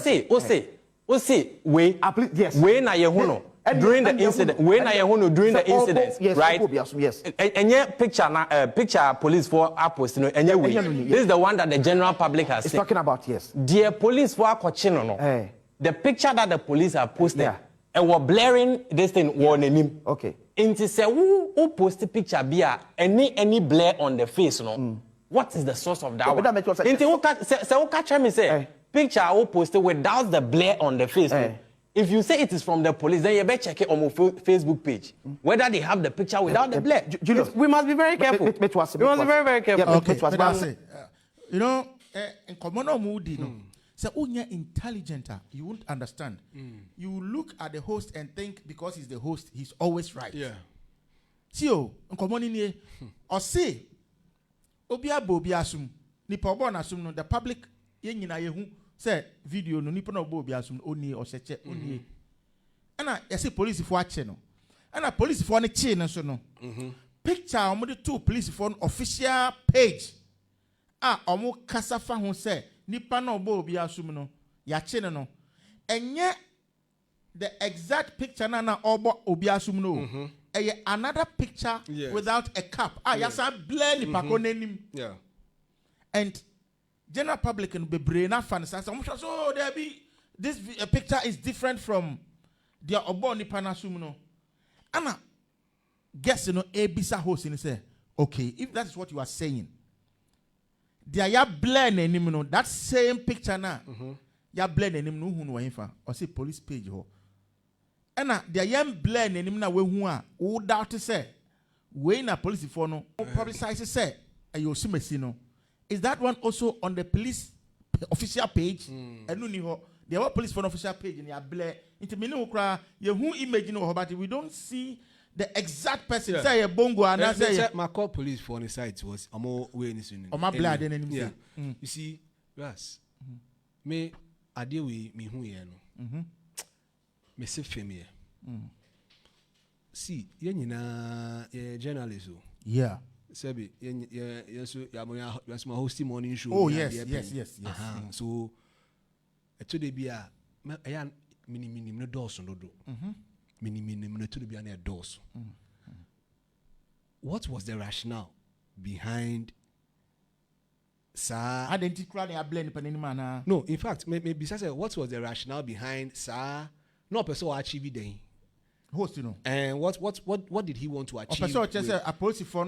say, wait, yes. When are you during the incident? When are you during the incident? Yes, right? Yes. And yet, picture police for post, and yet, this is the one that the general public has seen. Talking about, yes. Dear police for Cochino, the picture that the police have posted, and were blaring this thing, warning. Okay. Into say, who posted picture be any blare on the face, no? What is the source of that one? Into who catch me say picture who posted without the blur on the face. If you say it is from the police, then you better check it on my Facebook page. Whether they have the picture without the bled. We must be very careful. We must be very, very careful. Okay, you know, in common mood, so when you're intelligent, you won't understand. You look at the host and think because he's the host, he's always right. Yeah. See, in common or say, Obia Bobiasum, Nipobon assume the public, yehu say video no nipa no Bobiasum only or seche only. And I say police for channel. And a police for the chain so no. Picture on the two police for official page. Omo kasa fa ho say nipa no Bobiasum no ya chene no. Enye the exact picture na obo Obiasum no. Another picture without a cap. Yes, I blend the yeah. And general public and be brain fans. So there be this picture is different from the obo ni panasum no. Anna guess Abisa host and say, okay, if that's what you are saying, there ya blend him no that same picture na ya blend him no who no or say police page ho. And the young blend and him na we who doubt to say we na police for no publicize say you see no. Is that one also on the police official page? And no niho there were police for official page in your blend into me no cry you who image no but we don't see the exact person say a bongo and say my call police for on the site was more way in on my blood and yeah. You see yes me I deal with me who here no me se family. See, you're journalist. Yeah. Sebi, you're hosting morning show. Oh yes. So, today be a minimum doors no do. Minimum to be a doors. What was the rationale behind? Sir, identity blend man. No, in fact, maybe what was the rationale behind Sir? No person achieve then. Host, you know. And what did he want to achieve? Person just a policy for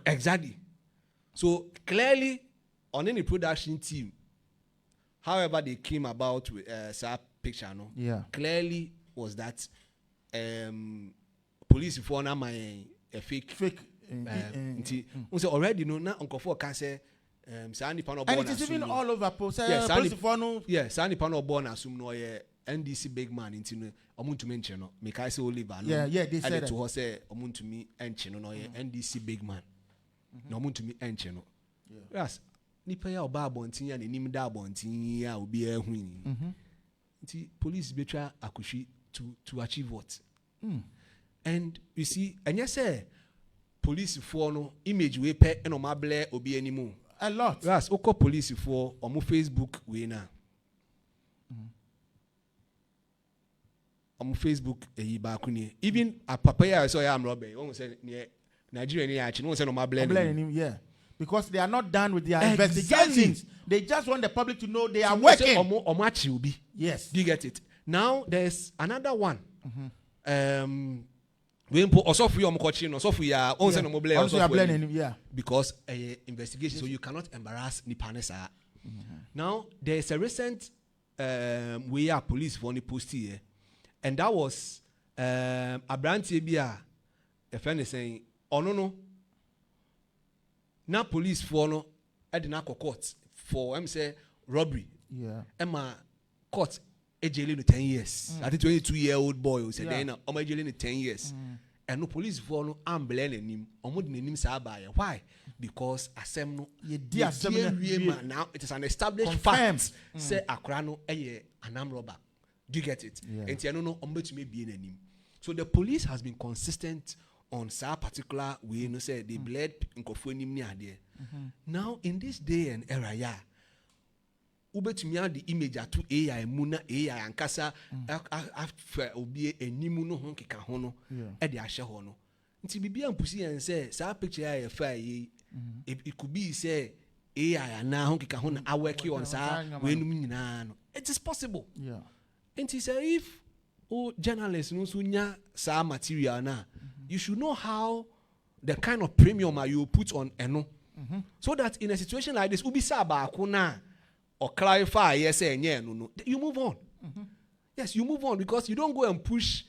exactly. So clearly, on any production team, however they came about with Sir picture, no. Yeah. Clearly was that police for na my fake. So already no na Uncle for can say. And it is even all over post. Police for no. Yeah, Sandy Pano born assume no NDC big man into omuntu mention no. Make I say Oliver no. Yeah, they said to her say omuntu mi enchino no NDC big man. No omuntu mi enchino. Yes. Nipa ya oba abontin ya nim da abontin ya obi ehun. Nti police betra akushi to achieve what? And you see, and yes say police for no image we pe no mable obi animu. A lot. Yes, oko police for on Facebook we na. On Facebook even a papaya I saw am robber. Won say Nigeria ni achi no say no ma blame him. Yeah. Because they are not done with their investigations. They just want the public to know they are working. Omachi will be. Yes. Do you get it? Now there's another one. We import also for you also for ya on say no mo blame also him. Yeah. Because investigation so you cannot embarrass Nipanesa. Now there's a recent we are police for any post here. And that was Abranti Bia, a friend is saying, oh no. Now police for no, I did not court for say robbery. Yeah. Emma court a jail in 10 years. I think 22-year-old boy who said, then I'm jail in 10 years. And no police for no I'm blaming him. Why? Because Assembly now it is an established fact. Say Akrano an armed robber. Do you get it? Yeah. So the police has been consistent on that particular way. You know, say they bled in there. Now in this day and era, the image to AI, Muna AI and Kasa after obi a nimuno honki kahono at the ashahono. Until be and pussy and say, sa picture I fire it could be say AI and now honki kahona I work you on sa when it is possible. Yeah. And he said, if journalists know sa material na, you should know how the kind of premium you put on eno, so that in a situation like this, ubi sa ba kuna or clarify yes no, you move on. Yes, you move on because you don't go and push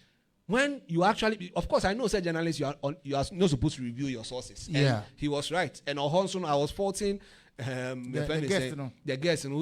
when you actually. Of course, I know, said journalists, you are not supposed to review your sources. Yeah, and he was right. And also, I was faulting the guest, and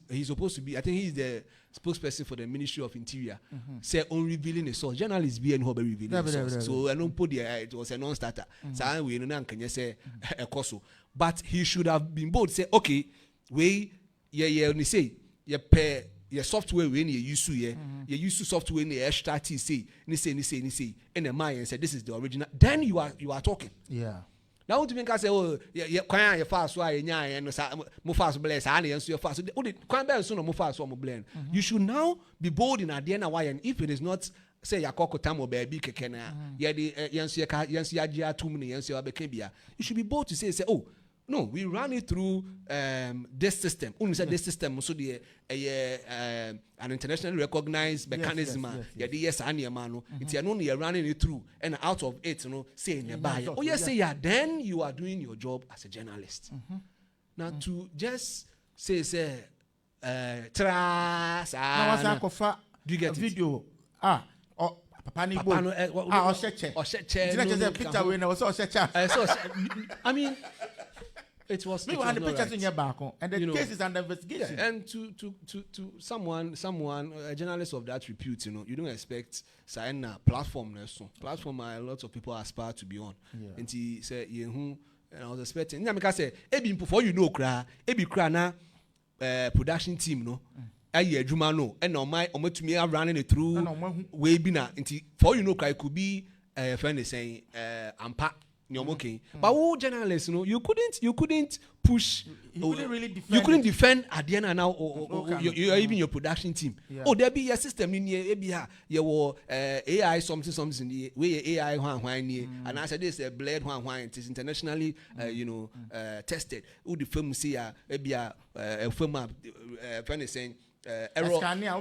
he's supposed to be. I think he's the spokesperson for the Ministry of Interior. Say on revealing the source. Journalists be and revealing the source. So I don't put it was a non-starter. So we can you say a coso. But he should have been bold. Say okay, you say you pay. Your software when you use you use software when you extract say and the mind said this is the original. Then you are talking. Yeah. Now what do you mean? Say oh yeah kwan you fast so anya no sa mo fast bless and you so fast. So kwan be so no mo fast so mo blend. You should now be bold in at the end of why, and if it is not say yakoko time or baby keke na ya the yansu ya gia 2 minutes yansu abeke bia. You should be bold to say oh no, we run it through this system. Only said this system so the an internationally recognized mechanism. Yes, it's only running it through, and out of it, saying oh yes, say then you are doing your job as a journalist. Now to just say do you get video? I mean. It was. We want the pictures in your back, and the case is under investigation. Yeah. And to someone, a journalist of that repute, you don't expect sign a platform. Platform a lot of people aspire to be on. Yeah. And he said, and I was expecting. I say, before cry na production team no. Juma no, and on my to me running it through way bina. For cry could be a friend is saying ampa. Okay. But all journalists, you couldn't push. You couldn't defend at the end now, or even your production team. Yeah. Oh, there be your system in here. Your AI something in the way AI and I said this blade it is internationally tested. Who the film see a film friend saying. Error near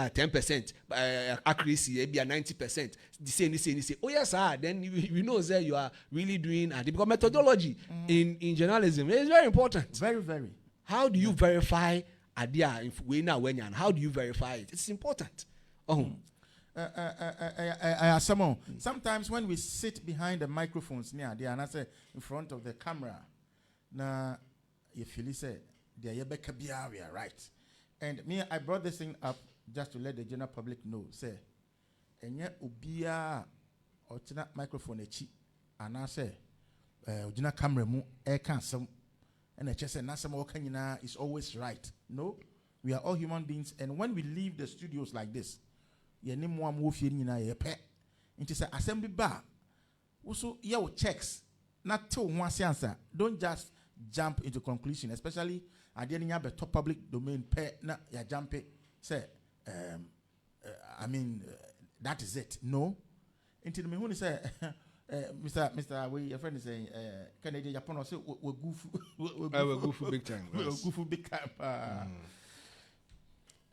10%, accuracy 90%. The same. Oh yes, then we know that you are really doing because methodology in journalism is very important. Very, very. How do you verify idea if we now when and how do you verify it? It's important. Sometimes when we sit behind the microphones near the and I say in front of the camera, now if you say they are right. And me, I brought this thing up just to let the general public know. Say, and yet ubia or microphone echi, and I say, ujina camera mu air cancel, and I just say nasa mo kanyina is always right. No, we are all human beings, and when we leave the studios like this, ye ni mo amu fi nyina ye pe. Into say assembly bar, also your checks, not till one answer. Don't just jump into conclusion, especially at the end of the top public domain. Na ya jump it. Say, I mean, that is it. No. Until me who say, Mr. We your friend is saying, Canadian Japan say we goof big time. We goof big time.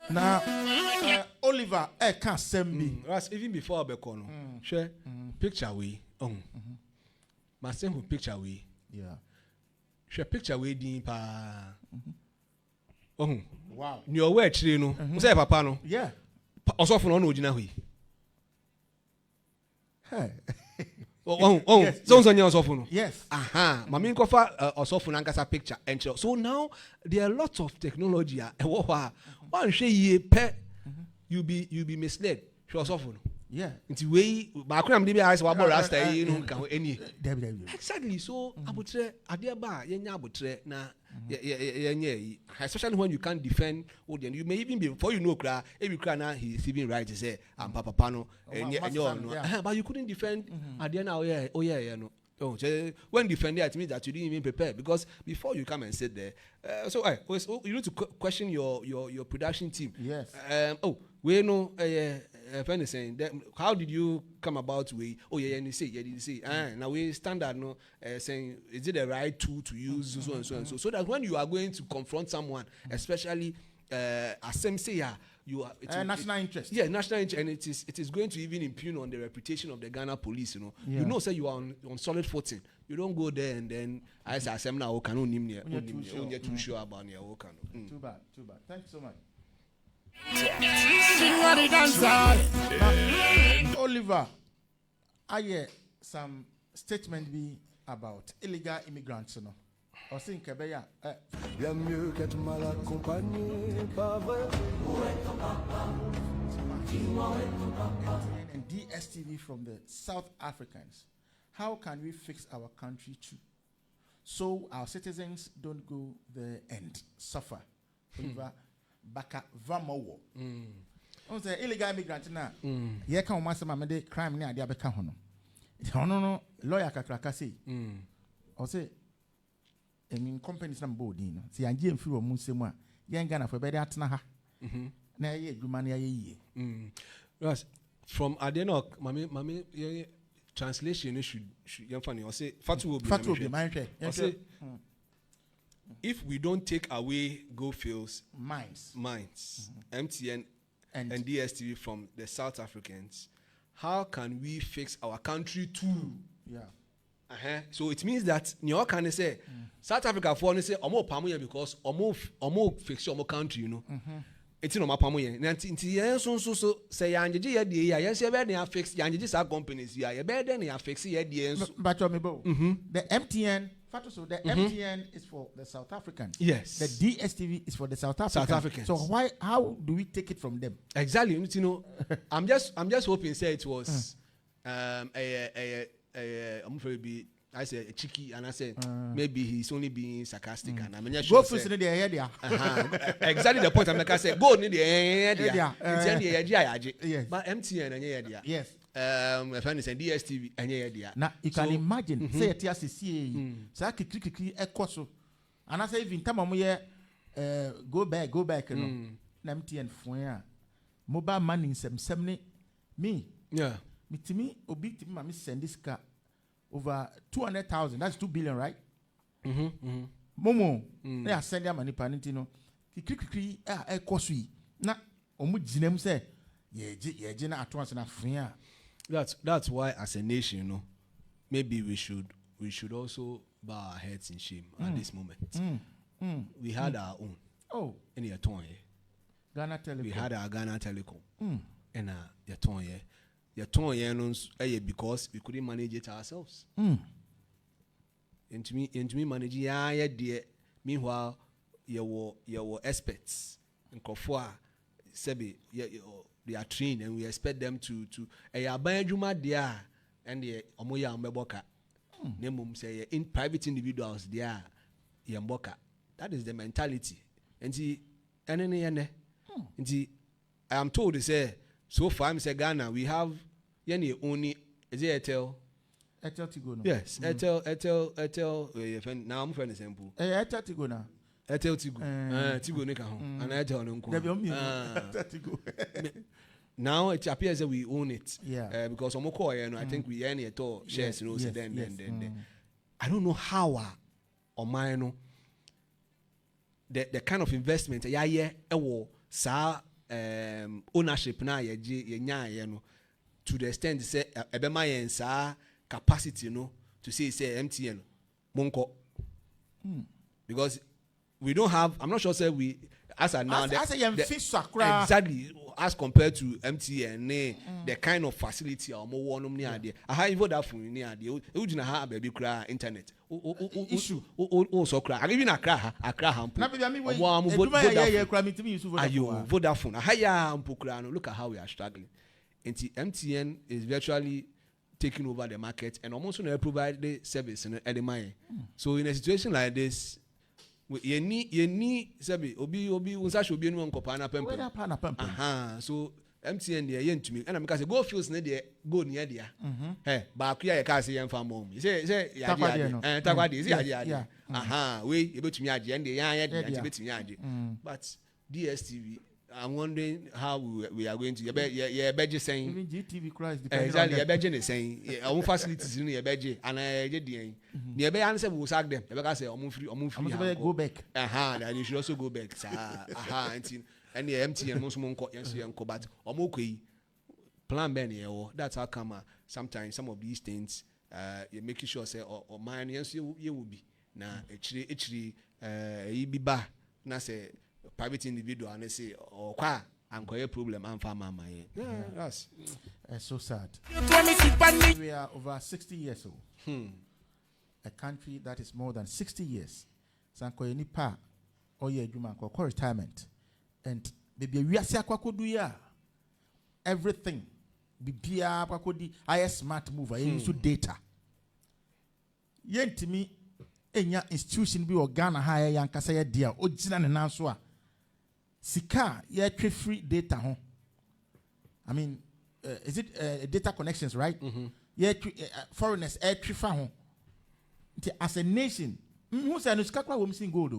Now, Oliver, can't send me. Even before Bekono, share picture we. My simple picture we. Yeah. Share picture we din pa. Wow. Your way actually no. Say papa no. Yeah. Also for no ojina hui. Hey. Yes. Aha. Mami nkofa osofu nankasa picture and so now there are lots of technology one share ye pe you be misled. She osofu. Yeah. It's way but I am dey eyes wa rasta can any. Exactly. So abutre ade ba yenya abutre na especially when you can't defend audience. You may even be before every cry now he's even right to say papa no but you couldn't defend at the end no. Oh, when defending it means that you didn't even prepare because before you come and sit there so you need to question your production team. Yes. We know friend is saying that, how did you come about we you say now we standard no saying is it the right tool to use so that when you are going to confront someone especially as some say you are national interest. Yeah, national interest, and it is going to even impugn on the reputation of the Ghana police. You know, say you are on solid footing. You don't go there and then I say assembly now can too sure about your Too bad. Thanks so much. Oliver, I hear some statement be about illegal immigrants, no? Or think Kebeya. Bien mieux qu'être mal accompagné, pas vrai. And DSTV from the South Africans. How can we fix our country too, so our citizens don't go there and suffer? Oliver Baka Vamowo. On say illegal immigrant na. Ye kan o masema me de crime ni ade abeka ho no. No lawyer kakraka say. O say in companies na mbodi no. Si anje mfiri wo mu nsemu a ye Ghana for be de atena ha. Na ye adwuma na ye yie. Yes. From Adenok, mami translation should funny. I say Fatu will be I say if we don't take away GoFills mines, MTN and DSTV from the South Africans, how can we fix our country too? Yeah. So it means that New can say South Africa for say omo pamoye because omo fix your country, you know. It's no mapamoye. Nanti so say yanjeje ye die ya yes ye be dey fix yanjeje sa companies ya ye be dey fix ye die so. But the MTN the MTN is for the South Africans. Yes. The DSTV is for the South Africans. So how do we take it from them? Exactly. You know, I'm just hoping say it was I'm afraid be I say cheeky and I said maybe he's only being sarcastic and I'm not sure. Go first in the area. Exactly the point I'm making. I say go in the area. Yes. But MTN and area. Yes. If I say DSTV and area. Now you can imagine say it here CCA. So I kikiki ekoso. And I say even time I'm go back no. MTN phone mobile money sem me. Yeah. Me to me obi to me send this car over 200,000. That's 2 billion, right? Momo, they are sending money panitino. Kikiki ekosui. Na omu jinem say ye jina at once na free. That's why as a nation, you know, maybe we should also bow our heads in shame at this moment. We had our own. Oh, in your tone, Ghana Telecom. We had our Ghana Telecom. And your tone, your tone, because we couldn't manage it ourselves. And to me, manage dear. Meanwhile, you were experts in Kofua, Sebi, they are trained, and we expect them to Abayajuma dia and the Omoya Mbeboka. Nemum say in private individuals there, Yamboka. That is the mentality. And see, and see, I am told they say so far I'm say Ghana we have only is it Airtel Tigo no? Yes, Airtel now I'm friend example. Airtel Tigo na. Airtel Tigo. Tigo ne ka ho. And Airtel no nko. Tigo. Now it appears that we own it. Yeah. Because Omoko I think we earn it all shares you know so then. I don't know how or mine the kind of investment sa ownership na ye no to the extent say ebema yen sa capacity no to say MTN monko because we don't have I'm not sure say we as a now exactly as compared to MTN the kind of facility or more one ni ade aha even that phone ni ade e gina ha baby kra internet issue so kra even Accra hampo na baby me Vodafone aha ya hampo kra no look at how we are struggling. MTN is virtually taking over the market and almost not provide the service at the money. So in a situation like this, you need sabi obi unsa shobi enu nkopa na pempe. So MTN dey yen to me and I say go feels na dey go near there. Ba ku ya ka say yen fa mom. Say ya dey. Takwade is ya dey. We e betumi age and dey yan dey anti betumi age. But DSTV I'm wondering how we are going to beje saying even GTV Christ depending exactly on beje saying our facilities in beje and dey the be answer we will sack them the say omo free go back and you should also go back and the MTN most monko yes yenko but omo koi plan ben here that's how come sometimes some of these things you making sure say or mine yes you will be na actually e bi ba na say private individual and say or kwa ankoye problem amfa mama ye. Yeah, that's so sad. We are over 60 years old. A country that is more than 60 years. Sankoye nipa oye adwuma ko retirement. And baby we are kwakodu ya everything bibia kwakodi I smart move use data. Yentimi enya institution bi Ghana ha ya yankasa ya dia ogina ne nanso a sika ya twe free data ho. I mean is it data connections, right? Foreigners air trifa ho. As a nation, who said no skakwa wo missing gold?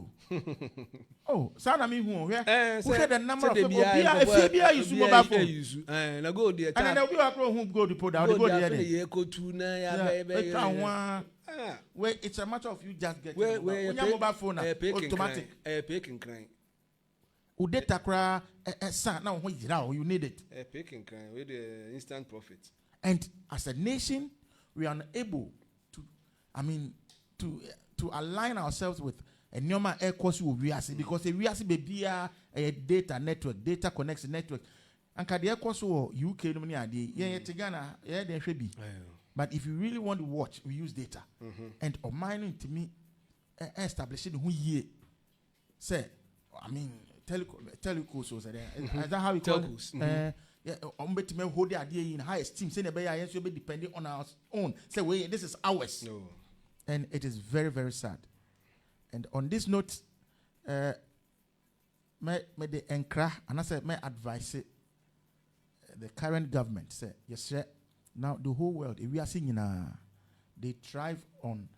Oh, sana me who said the number of people FBI use mobile phone. Na go there. And then we are who go to put down the go there. Go to na ya where it's a matter of you just get when your mobile phone automatic picking crying. U data kra now when you need it. Picking crying with the instant profit. And as a nation, we are unable to, I mean, to align ourselves with a normal air course we are because we are be a data network, data connection network. And the air course UK no money yeah Ghana yeah they should be. But if you really want to watch, we use data. And mining to me establishing who ye say I mean telecos was there. Is that how we call it? Yeah, me hold the idea in high esteem. Say never be depending on our own. Say wait, this is ours. No. And it is very, very sad. And on this note, me the enkra and I said me advise the current government say yes sir. Now the whole world, if we are seeing they thrive on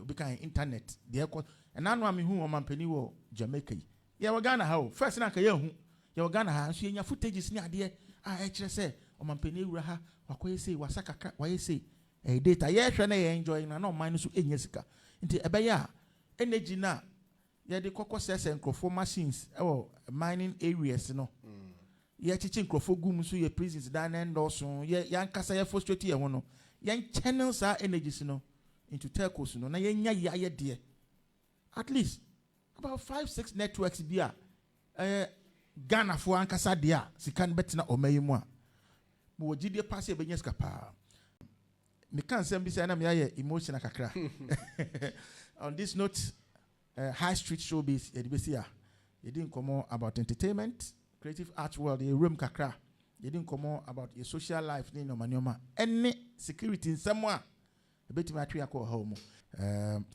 becoming internet. They and now I'm who am penny wo Jamaica. Yeah, we Ghana how first na ka who ya Ghana ha so nya footages ni ade a kire say o man penny wura ha wakoye say wasakaka waye say data ye hwe na ye enjoy na no man so enya sika nti ebeya energy na ye de kokko sese nkrofo machines mining areas no ye chichi nkrofo gum so ye prisons dan endoso ye yankasa ye frustrate ye ho no ye channels our energies no into telcos no na ye nya ye de at least about 5-6 networks bia Ghana for ankasa de a sika betina omayimu a mo gide pass e benya sika pa me can say be say na me aye emotional kakra. On this note, high street showbiz edibesi you didn't come about entertainment, creative arts world, a room kakra. You didn't come about your social life ni no manioma. Any security in somewhere. A bit my tree home.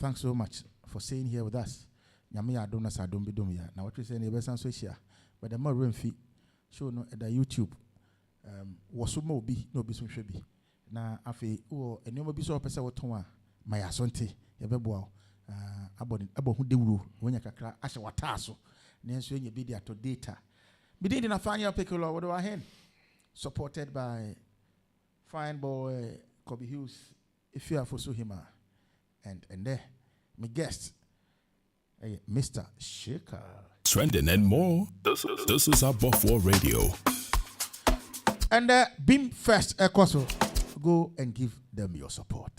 Thanks so much for staying here with us. Nyame ya dona sa dom bidom ya. Na what we say na be san so share. But the more room fee show no at the YouTube. Wasuma obi no bi so hwe bi. Na afi o enoma bi so pese woton a my asonte ye beboa abo hu dewuro wonya kakra ahye wataso na enso enya bi to data bi din na fanya pekolo what do I hand supported by fine boy Kobe Hughes if you are for Suhima and there my guest Mr. Shaker trending and more. This is Abofuor Radio. And Beam First Ekoso, go and give them your support.